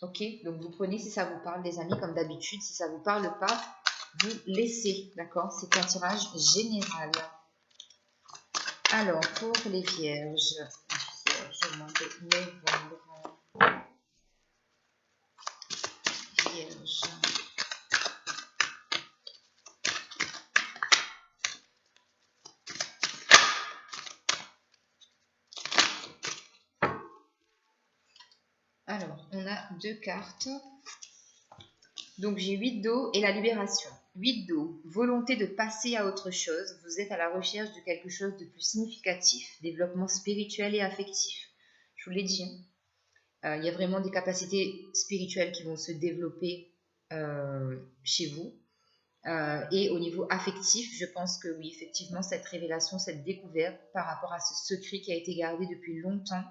Ok, donc vous prenez si ça vous parle, les amis, comme d'habitude. Si ça ne vous parle pas, vous laissez, d'accord? C'est un tirage général. Alors, pour les vierges, mois de novembre, vierges. Alors, on a 2 cartes. Donc, j'ai 8 d'eau et la libération. 8 d'eau, volonté de passer à autre chose. Vous êtes à la recherche de quelque chose de plus significatif. Développement spirituel et affectif. Je vous l'ai dit. Il y a vraiment des capacités spirituelles qui vont se développer chez vous. Et au niveau affectif, je pense que oui, effectivement, cette révélation, cette découverte par rapport à ce secret qui a été gardé depuis longtemps,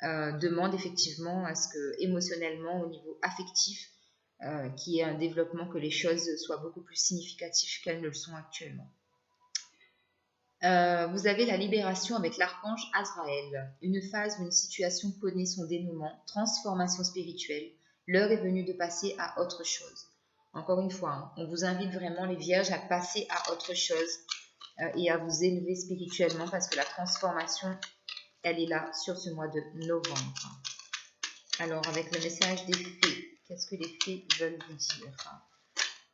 demande effectivement à ce que émotionnellement, au niveau affectif, qu'il y ait un développement, que les choses soient beaucoup plus significatives qu'elles ne le sont actuellement. Vous avez la libération avec l'archange Azraël, une phase où une situation connaît son dénouement, transformation spirituelle. L'heure est venue de passer à autre chose. Encore une fois, hein, on vous invite vraiment les vierges à passer à autre chose et à vous élever spirituellement parce que la transformation, elle est là sur ce mois de novembre. Alors, avec le message des fées, qu'est-ce que les fées veulent vous dire?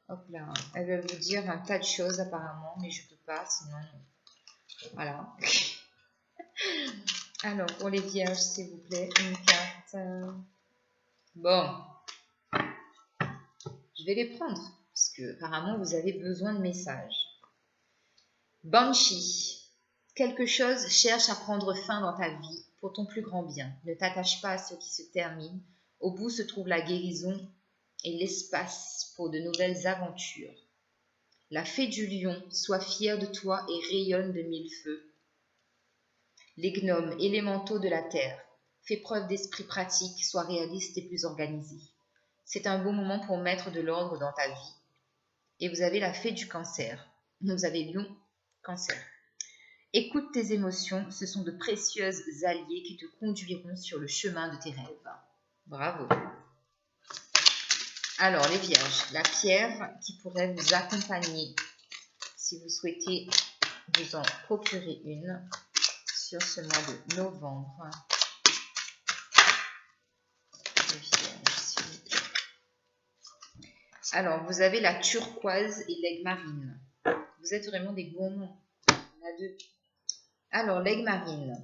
Hop là, elles veulent vous dire un tas de choses apparemment, mais je ne peux pas, sinon... Voilà. Alors, pour les vierges, s'il vous plaît, une carte. Bon. Je vais les prendre, parce que apparemment, vous avez besoin de messages. Banshee. Quelque chose cherche à prendre fin dans ta vie pour ton plus grand bien. Ne t'attache pas à ce qui se termine. Au bout se trouve la guérison et l'espace pour de nouvelles aventures. La fée du lion, sois fière de toi et rayonne de 1000 feux. Les gnomes élémentaux de la terre, fais preuve d'esprit pratique, sois réaliste et plus organisé. C'est un bon moment pour mettre de l'ordre dans ta vie. Et vous avez la fée du cancer. Vous avez lion, cancer. Écoute tes émotions, ce sont de précieuses alliées qui te conduiront sur le chemin de tes rêves. Bravo. Alors les vierges, la pierre qui pourrait vous accompagner si vous souhaitez vous en procurer une sur ce mois de novembre. Les vierges. Alors vous avez la turquoise et l'aigle marine. Vous êtes vraiment des gourmands. On a 2. Alors, l'aigle marine,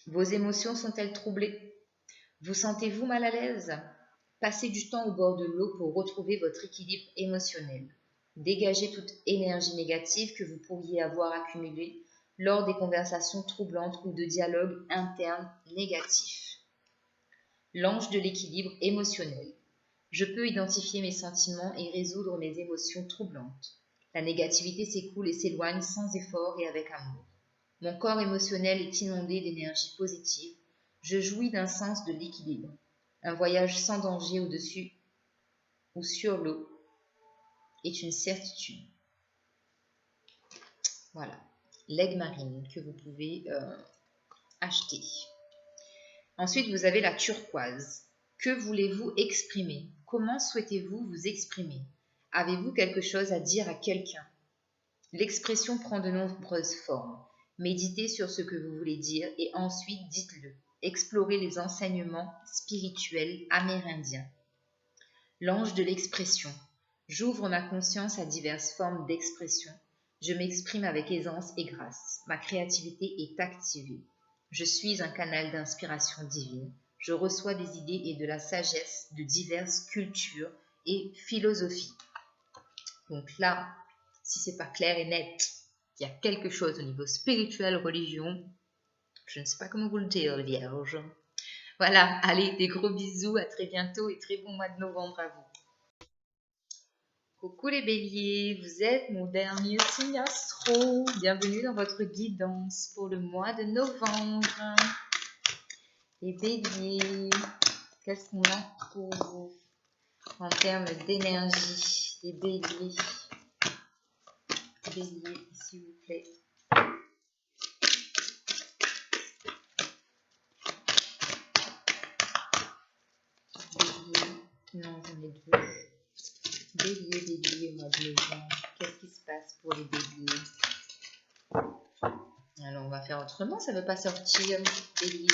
vos émotions sont-elles troublées? Vous sentez-vous mal à l'aise? Passez du temps au bord de l'eau pour retrouver votre équilibre émotionnel. Dégagez toute énergie négative que vous pourriez avoir accumulée lors des conversations troublantes ou de dialogues internes négatifs. L'ange de l'équilibre émotionnel. Je peux identifier mes sentiments et résoudre mes émotions troublantes. La négativité s'écoule et s'éloigne sans effort et avec amour. Mon corps émotionnel est inondé d'énergie positive. Je jouis d'un sens de l'équilibre. Un voyage sans danger au-dessus ou sur l'eau est une certitude. Voilà, l'aigle marine que vous pouvez acheter. Ensuite, vous avez la turquoise. Que voulez-vous exprimer? Comment souhaitez-vous vous exprimer? Avez-vous quelque chose à dire à quelqu'un? L'expression prend de nombreuses formes. Méditez sur ce que vous voulez dire et ensuite dites-le. explorer les enseignements spirituels amérindiens. L'ange de l'expression. J'ouvre ma conscience à diverses formes d'expression. Je m'exprime avec aisance et grâce. Ma créativité est activée. Je suis un canal d'inspiration divine. Je reçois des idées et de la sagesse de diverses cultures et philosophies. Donc là, si c'est pas clair et net, il y a quelque chose au niveau spirituel, religion. Je ne sais pas comment vous le dire, Vierge. Voilà, allez, des gros bisous, à très bientôt et très bon mois de novembre à vous. Coucou les béliers, vous êtes mon dernier signe astro. Bienvenue dans votre guidance pour le mois de novembre. Les béliers, qu'est-ce qu'on a pour vous en termes d'énergie? Les béliers, s'il vous plaît. Bélier, non, j'en ai deux. Bélier, au mois de novembre. Qu'est-ce qui se passe pour les béliers? Alors, on va faire autrement, ça ne veut pas sortir. Bélier.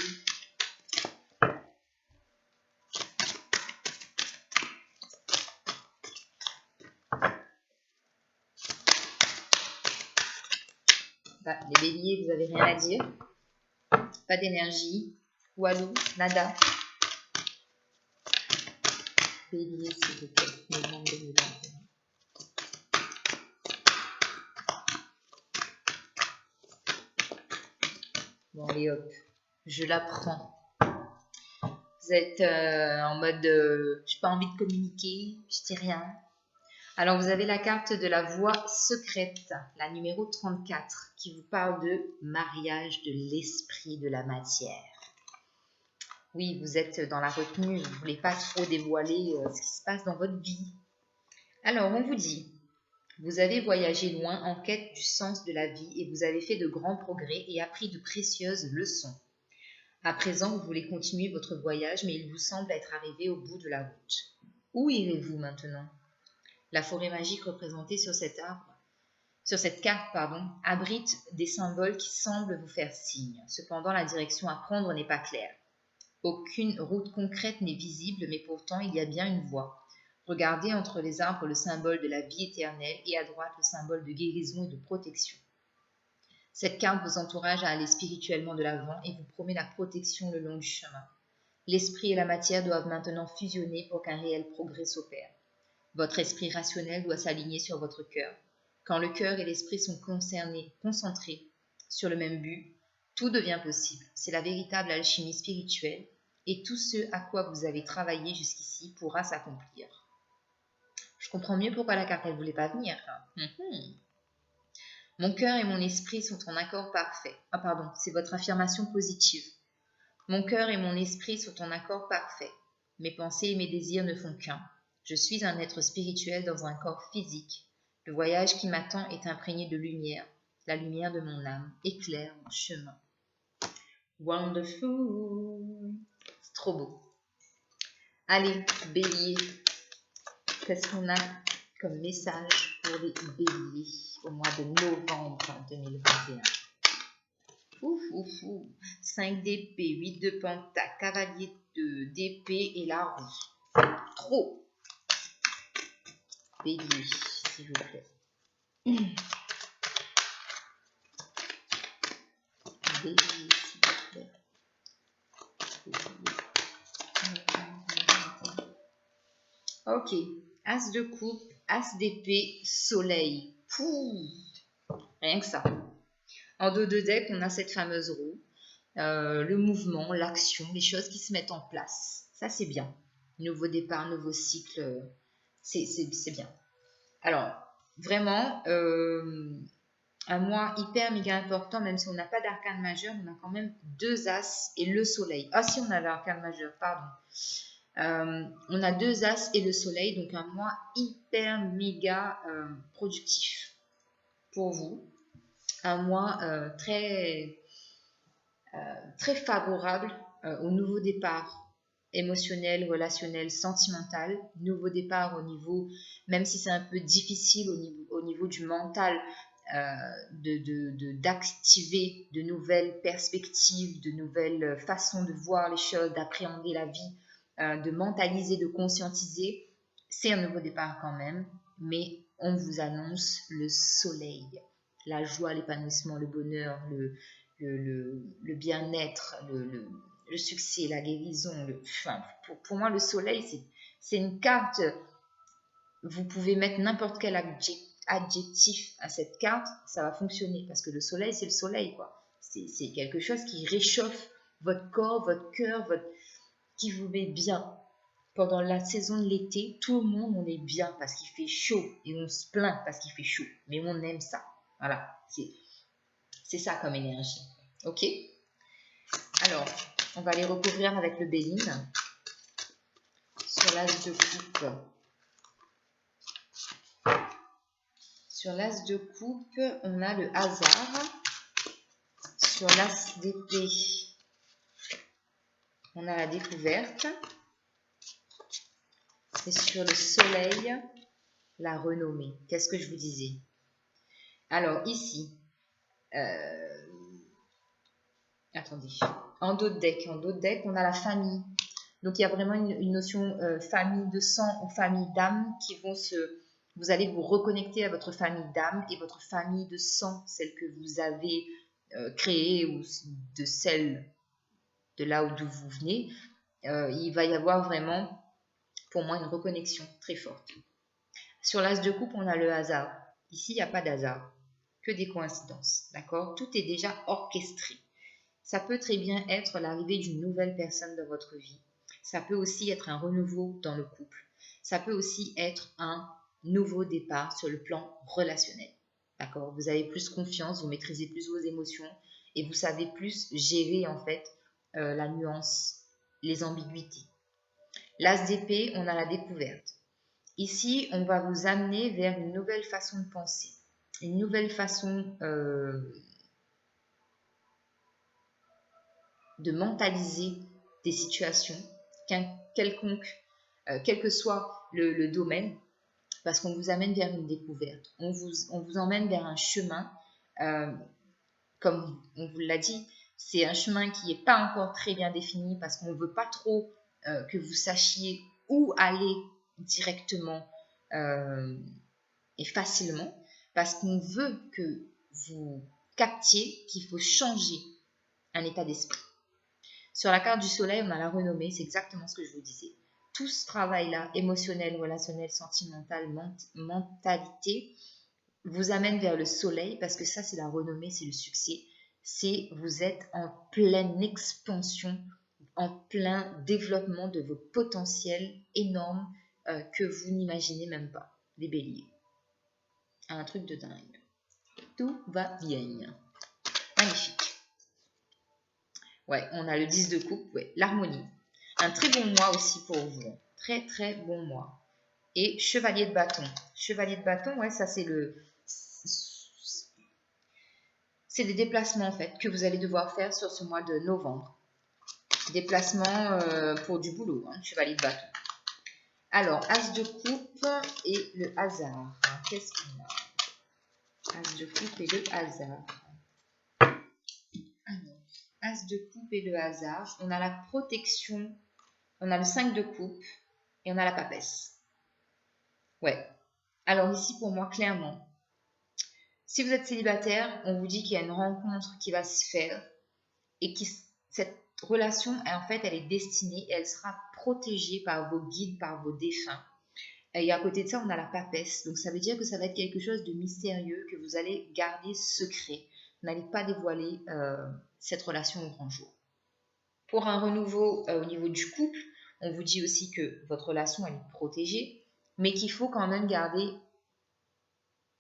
Bah, les béliers, vous n'avez rien à dire. Pas d'énergie. Walou, nada. Bélier, s'il vous plaît. Novembre 2021. Bon, allez hop. Je la prends. Vous êtes en mode j'ai pas envie de communiquer, je dis rien. Alors vous avez la carte de la voie secrète, la numéro 34, qui vous parle de mariage de l'esprit de la matière. Oui, vous êtes dans la retenue, vous ne voulez pas trop dévoiler ce qui se passe dans votre vie. Alors on vous dit, vous avez voyagé loin en quête du sens de la vie et vous avez fait de grands progrès et appris de précieuses leçons. À présent, vous voulez continuer votre voyage, mais il vous semble être arrivé au bout de la route. Où irez-vous maintenant? La forêt magique représentée sur cette carte, abrite des symboles qui semblent vous faire signe. Cependant, la direction à prendre n'est pas claire. Aucune route concrète n'est visible, mais pourtant, il y a bien une voie. Regardez entre les arbres le symbole de la vie éternelle et à droite le symbole de guérison et de protection. Cette carte vous encourage à aller spirituellement de l'avant et vous promet la protection le long du chemin. L'esprit et la matière doivent maintenant fusionner pour qu'un réel progrès s'opère. Votre esprit rationnel doit s'aligner sur votre cœur. Quand le cœur et l'esprit sont concentrés sur le même but, tout devient possible. C'est la véritable alchimie spirituelle et tout ce à quoi vous avez travaillé jusqu'ici pourra s'accomplir. Je comprends mieux pourquoi la carte ne voulait pas venir. Mon cœur et mon esprit sont en accord parfait. C'est votre affirmation positive. Mon cœur et mon esprit sont en accord parfait. Mes pensées et mes désirs ne font qu'un. Je suis un être spirituel dans un corps physique. Le voyage qui m'attend est imprégné de lumière. La lumière de mon âme éclaire mon chemin. Wonderful. C'est trop beau. Allez, bélier. Qu'est-ce qu'on a comme message pour les béliers au mois de novembre 2021? 5 d'épée, 8 de pentacle, cavalier d'épée et la roue. Trop. Bélier, s'il vous plaît. Bélier, s'il vous plaît. Ok. As de coupe, as d'épée, soleil. Pouh. Rien que ça. En dos de deck, on a cette fameuse roue. Le mouvement, l'action, les choses qui se mettent en place. Ça, c'est bien. Nouveau départ, nouveau cycle, c'est bien. Alors, vraiment, un mois hyper méga important, même si on n'a pas d'arcane majeur, on a quand même 2 as et le soleil. Ah si, on a l'arcane majeur, pardon. On a 2 as et le soleil, donc un mois hyper méga productif pour vous. Un mois très favorable au nouveau départ émotionnel, relationnel, sentimental. Nouveau départ au niveau, même si c'est un peu difficile au niveau du mental, d'activer de nouvelles perspectives, de nouvelles façons de voir les choses, d'appréhender la vie, de mentaliser, de conscientiser. C'est un nouveau départ quand même, mais on vous annonce le soleil, la joie, l'épanouissement, le bonheur, le bien-être, le succès, la guérison. Enfin, pour moi, le soleil, c'est une carte. Vous pouvez mettre n'importe quel adjectif à cette carte, ça va fonctionner parce que le soleil, c'est le soleil, quoi. C'est quelque chose qui réchauffe votre corps, votre cœur, qui vous met bien. Pendant la saison de l'été, tout le monde, on est bien parce qu'il fait chaud et on se plaint parce qu'il fait chaud, mais on aime ça. Voilà, c'est ça comme énergie. Ok? Alors, on va les recouvrir avec le Béline sur l'as de coupe. Sur l'as de coupe, on a le hasard. Sur l'as d'épée, on a la découverte. Et sur le soleil, la renommée. Qu'est-ce que je vous disais? Alors ici, attendez, en dos de deck, on a la famille. Donc il y a vraiment une notion famille de sang ou famille d'âme qui vont vous allez vous reconnecter à votre famille d'âme et votre famille de sang, celle que vous avez créée ou de celle de là d'où vous venez. Il va y avoir vraiment, pour moi, une reconnexion très forte. Sur l'as de coupe, on a le hasard. Ici, il n'y a pas d'hasard, que des coïncidences, d'accord? Tout est déjà orchestré. Ça peut très bien être l'arrivée d'une nouvelle personne dans votre vie. Ça peut aussi être un renouveau dans le couple. Ça peut aussi être un nouveau départ sur le plan relationnel. D'accord? Vous avez plus confiance, vous maîtrisez plus vos émotions et vous savez plus gérer en fait la nuance, les ambiguïtés. L'as d'épée, on a la découverte. Ici, on va vous amener vers une nouvelle façon de penser, une nouvelle façon de mentaliser des situations, quelconque, quel que soit le domaine, parce qu'on vous amène vers une découverte. On vous emmène vers un chemin, comme on vous l'a dit, c'est un chemin qui n'est pas encore très bien défini parce qu'on ne veut pas trop que vous sachiez où aller directement et facilement, parce qu'on veut que vous captiez qu'il faut changer un état d'esprit. Sur la carte du soleil, on a la renommée, c'est exactement ce que je vous disais. Tout ce travail-là, émotionnel, relationnel, sentimental, mentalité, vous amène vers le soleil parce que ça, c'est la renommée, c'est le succès. Vous êtes en pleine expansion, en plein développement de vos potentiels énormes que vous n'imaginez même pas, les béliers. Un truc de dingue. Tout va bien. Magnifique. Ouais, on a le 10 de coupe, ouais, l'harmonie. Un très bon mois aussi pour vous. Très, très bon mois. Et chevalier de bâton. Chevalier de bâton, ouais, ça c'est c'est des déplacements en fait que vous allez devoir faire sur ce mois de novembre. Déplacements pour du boulot, hein, chevalier de bâton. Alors, as de coupe et le hasard. Qu'est-ce qu'on a? As de coupe et le hasard. As de coupe et le hasard. On a la protection. On a le 5 de coupe et on a la papesse. Ouais. Alors ici, pour moi, clairement, si vous êtes célibataire, on vous dit qu'il y a une rencontre qui va se faire et cette relation, en fait, elle est destinée et elle sera protégée par vos guides, par vos défunts. Et à côté de ça, on a la papesse. Donc, ça veut dire que ça va être quelque chose de mystérieux que vous allez garder secret. Vous n'allez pas dévoiler cette relation au grand jour. Pour un renouveau au niveau du couple, on vous dit aussi que votre relation, elle est protégée, mais qu'il faut quand même garder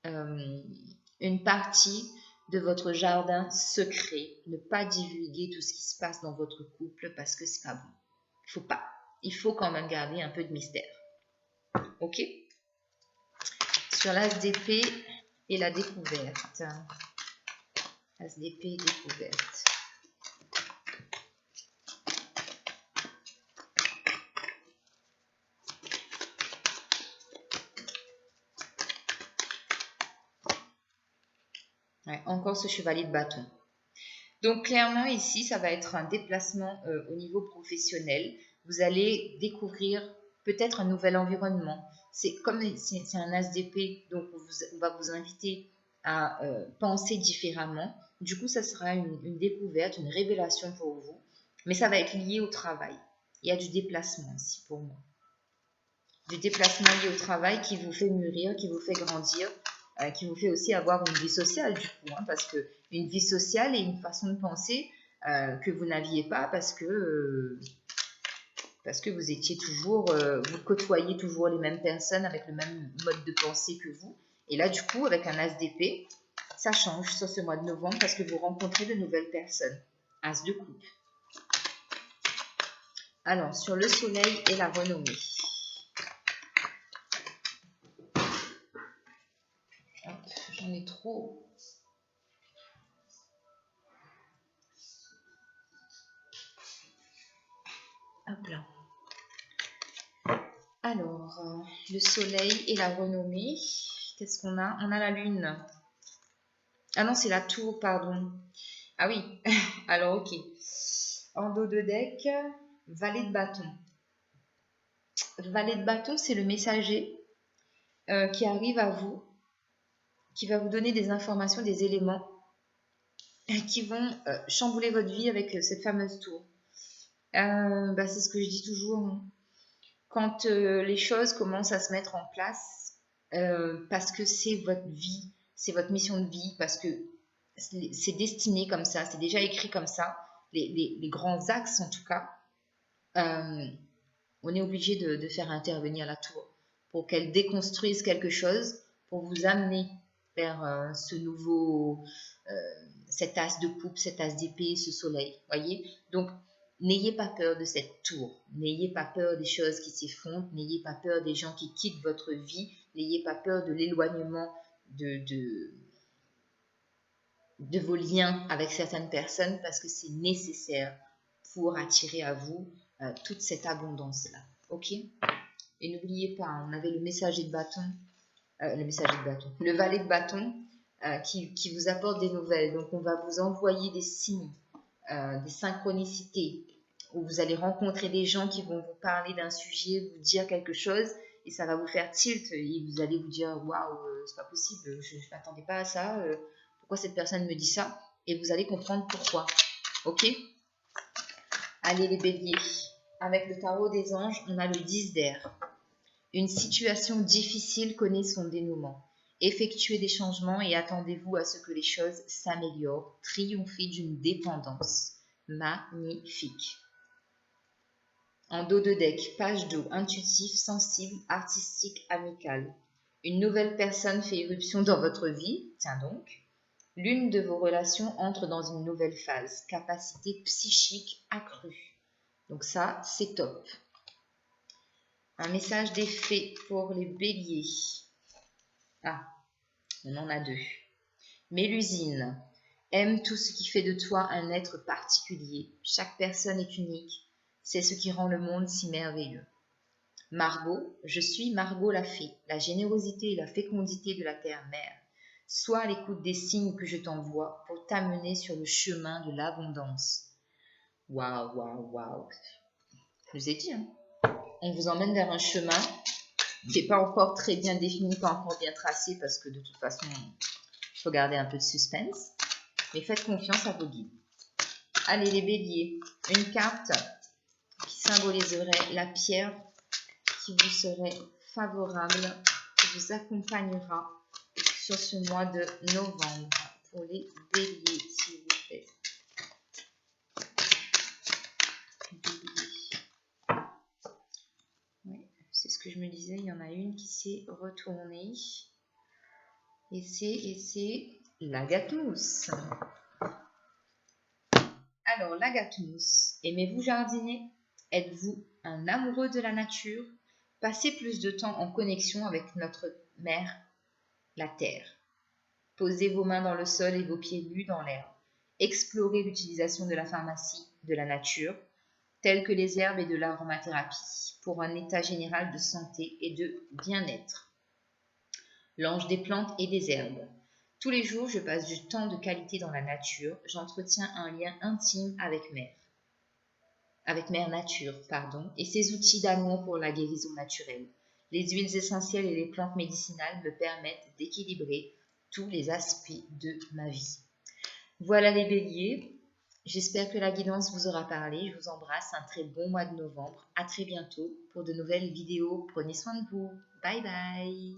une partie de votre jardin secret. Ne pas divulguer tout ce qui se passe dans votre couple parce que c'est pas bon. Il faut pas. Il faut quand même garder un peu de mystère. Ok? Sur l'as d'épée et la découverte. As d'épée et découverte. Ouais, encore ce chevalier de bâton. Donc clairement ici, ça va être un déplacement au niveau professionnel. Vous allez découvrir peut-être un nouvel environnement. C'est un as d'épée, donc on va vous inviter à penser différemment. Du coup, ça sera une découverte, une révélation pour vous. Mais ça va être lié au travail. Il y a du déplacement ici pour moi. Du déplacement lié au travail qui vous fait mûrir, qui vous fait grandir, qui vous fait aussi avoir une vie sociale du coup, hein, parce que une vie sociale et une façon de penser que vous n'aviez pas parce que vous étiez toujours, vous côtoyez toujours les mêmes personnes avec le même mode de pensée que vous. Et là, du coup, avec un as d'épée, ça change sur ce mois de novembre parce que vous rencontrez de nouvelles personnes. As de coupe. Alors, sur le soleil et la renommée. J'en ai trop. Hop là. Alors, le soleil et la renommée. Qu'est-ce qu'on a? On a la lune. Ah non, c'est la tour, pardon. Ah oui, alors ok. En dos de deck, valet de bâton. Valet de bâton, c'est le messager qui arrive à vous, qui va vous donner des informations, des éléments qui vont chambouler votre vie avec cette fameuse tour. C'est ce que je dis toujours. Hein. Quand les choses commencent à se mettre en place, parce que c'est votre vie, c'est votre mission de vie, parce que c'est destiné comme ça, c'est déjà écrit comme ça, les grands axes en tout cas, on est obligé de faire intervenir la tour pour qu'elle déconstruise quelque chose, pour vous amener vers ce nouveau, cet as de coupe, cet as d'épée, ce soleil, voyez. Donc, n'ayez pas peur de cette tour, n'ayez pas peur des choses qui s'effondrent, n'ayez pas peur des gens qui quittent votre vie, n'ayez pas peur de l'éloignement de vos liens avec certaines personnes parce que c'est nécessaire pour attirer à vous toute cette abondance-là. Ok? Et n'oubliez pas, on avait le messager de bâton, le valet de bâton qui vous apporte des nouvelles. Donc, on va vous envoyer des signes, des synchronicités, où vous allez rencontrer des gens qui vont vous parler d'un sujet, vous dire quelque chose, et ça va vous faire tilt, et vous allez vous dire « Waouh, c'est pas possible, je ne m'attendais pas à ça, pourquoi cette personne me dit ça ?» Et vous allez comprendre pourquoi. Ok? Allez les béliers, avec le tarot des anges, on a le 10 d'air. Une situation difficile connaît son dénouement. Effectuez des changements et attendez-vous à ce que les choses s'améliorent. Triomphez d'une dépendance. Magnifique. En dos de deck, page d'eau, intuitif, sensible, artistique, amical. Une nouvelle personne fait irruption dans votre vie. Tiens donc. L'une de vos relations entre dans une nouvelle phase. Capacité psychique accrue. Donc ça, c'est top. Un message des fées pour les béliers. Ah, on en a deux. Mélusine. Aime tout ce qui fait de toi un être particulier. Chaque personne est unique. C'est ce qui rend le monde si merveilleux. Margot. Je suis Margot la fée, la générosité et la fécondité de la terre-mère. Sois à l'écoute des signes que je t'envoie pour t'amener sur le chemin de l'abondance. Waouh, waouh, waouh. Je vous ai dit, hein. On vous emmène vers un chemin qui n'est pas encore très bien défini, pas encore bien tracé, parce que de toute façon, il faut garder un peu de suspense. Mais faites confiance à vos guides. Allez les béliers, une carte qui symboliserait la pierre qui vous serait favorable, qui vous accompagnera sur ce mois de novembre pour les béliers, s'il vous plaît. Oui, c'est ce que je me disais, il y en a une qui s'est retournée. Et c'est l'Agatmousse. Alors, l'Agatmousse, aimez-vous jardiner? Êtes-vous un amoureux de la nature? Passez plus de temps en connexion avec notre mère, la terre. Posez vos mains dans le sol et vos pieds nus dans l'herbe. Explorez l'utilisation de la pharmacie, de la nature, telles que les herbes et de l'aromathérapie, pour un état général de santé et de bien-être. L'ange des plantes et des herbes. Tous les jours, je passe du temps de qualité dans la nature. J'entretiens un lien intime avec Mère Nature, et ses outils d'amour pour la guérison naturelle. Les huiles essentielles et les plantes médicinales me permettent d'équilibrer tous les aspects de ma vie. Voilà les béliers. J'espère que la guidance vous aura parlé. Je vous embrasse. Un très bon mois de novembre. À très bientôt pour de nouvelles vidéos. Prenez soin de vous. Bye bye.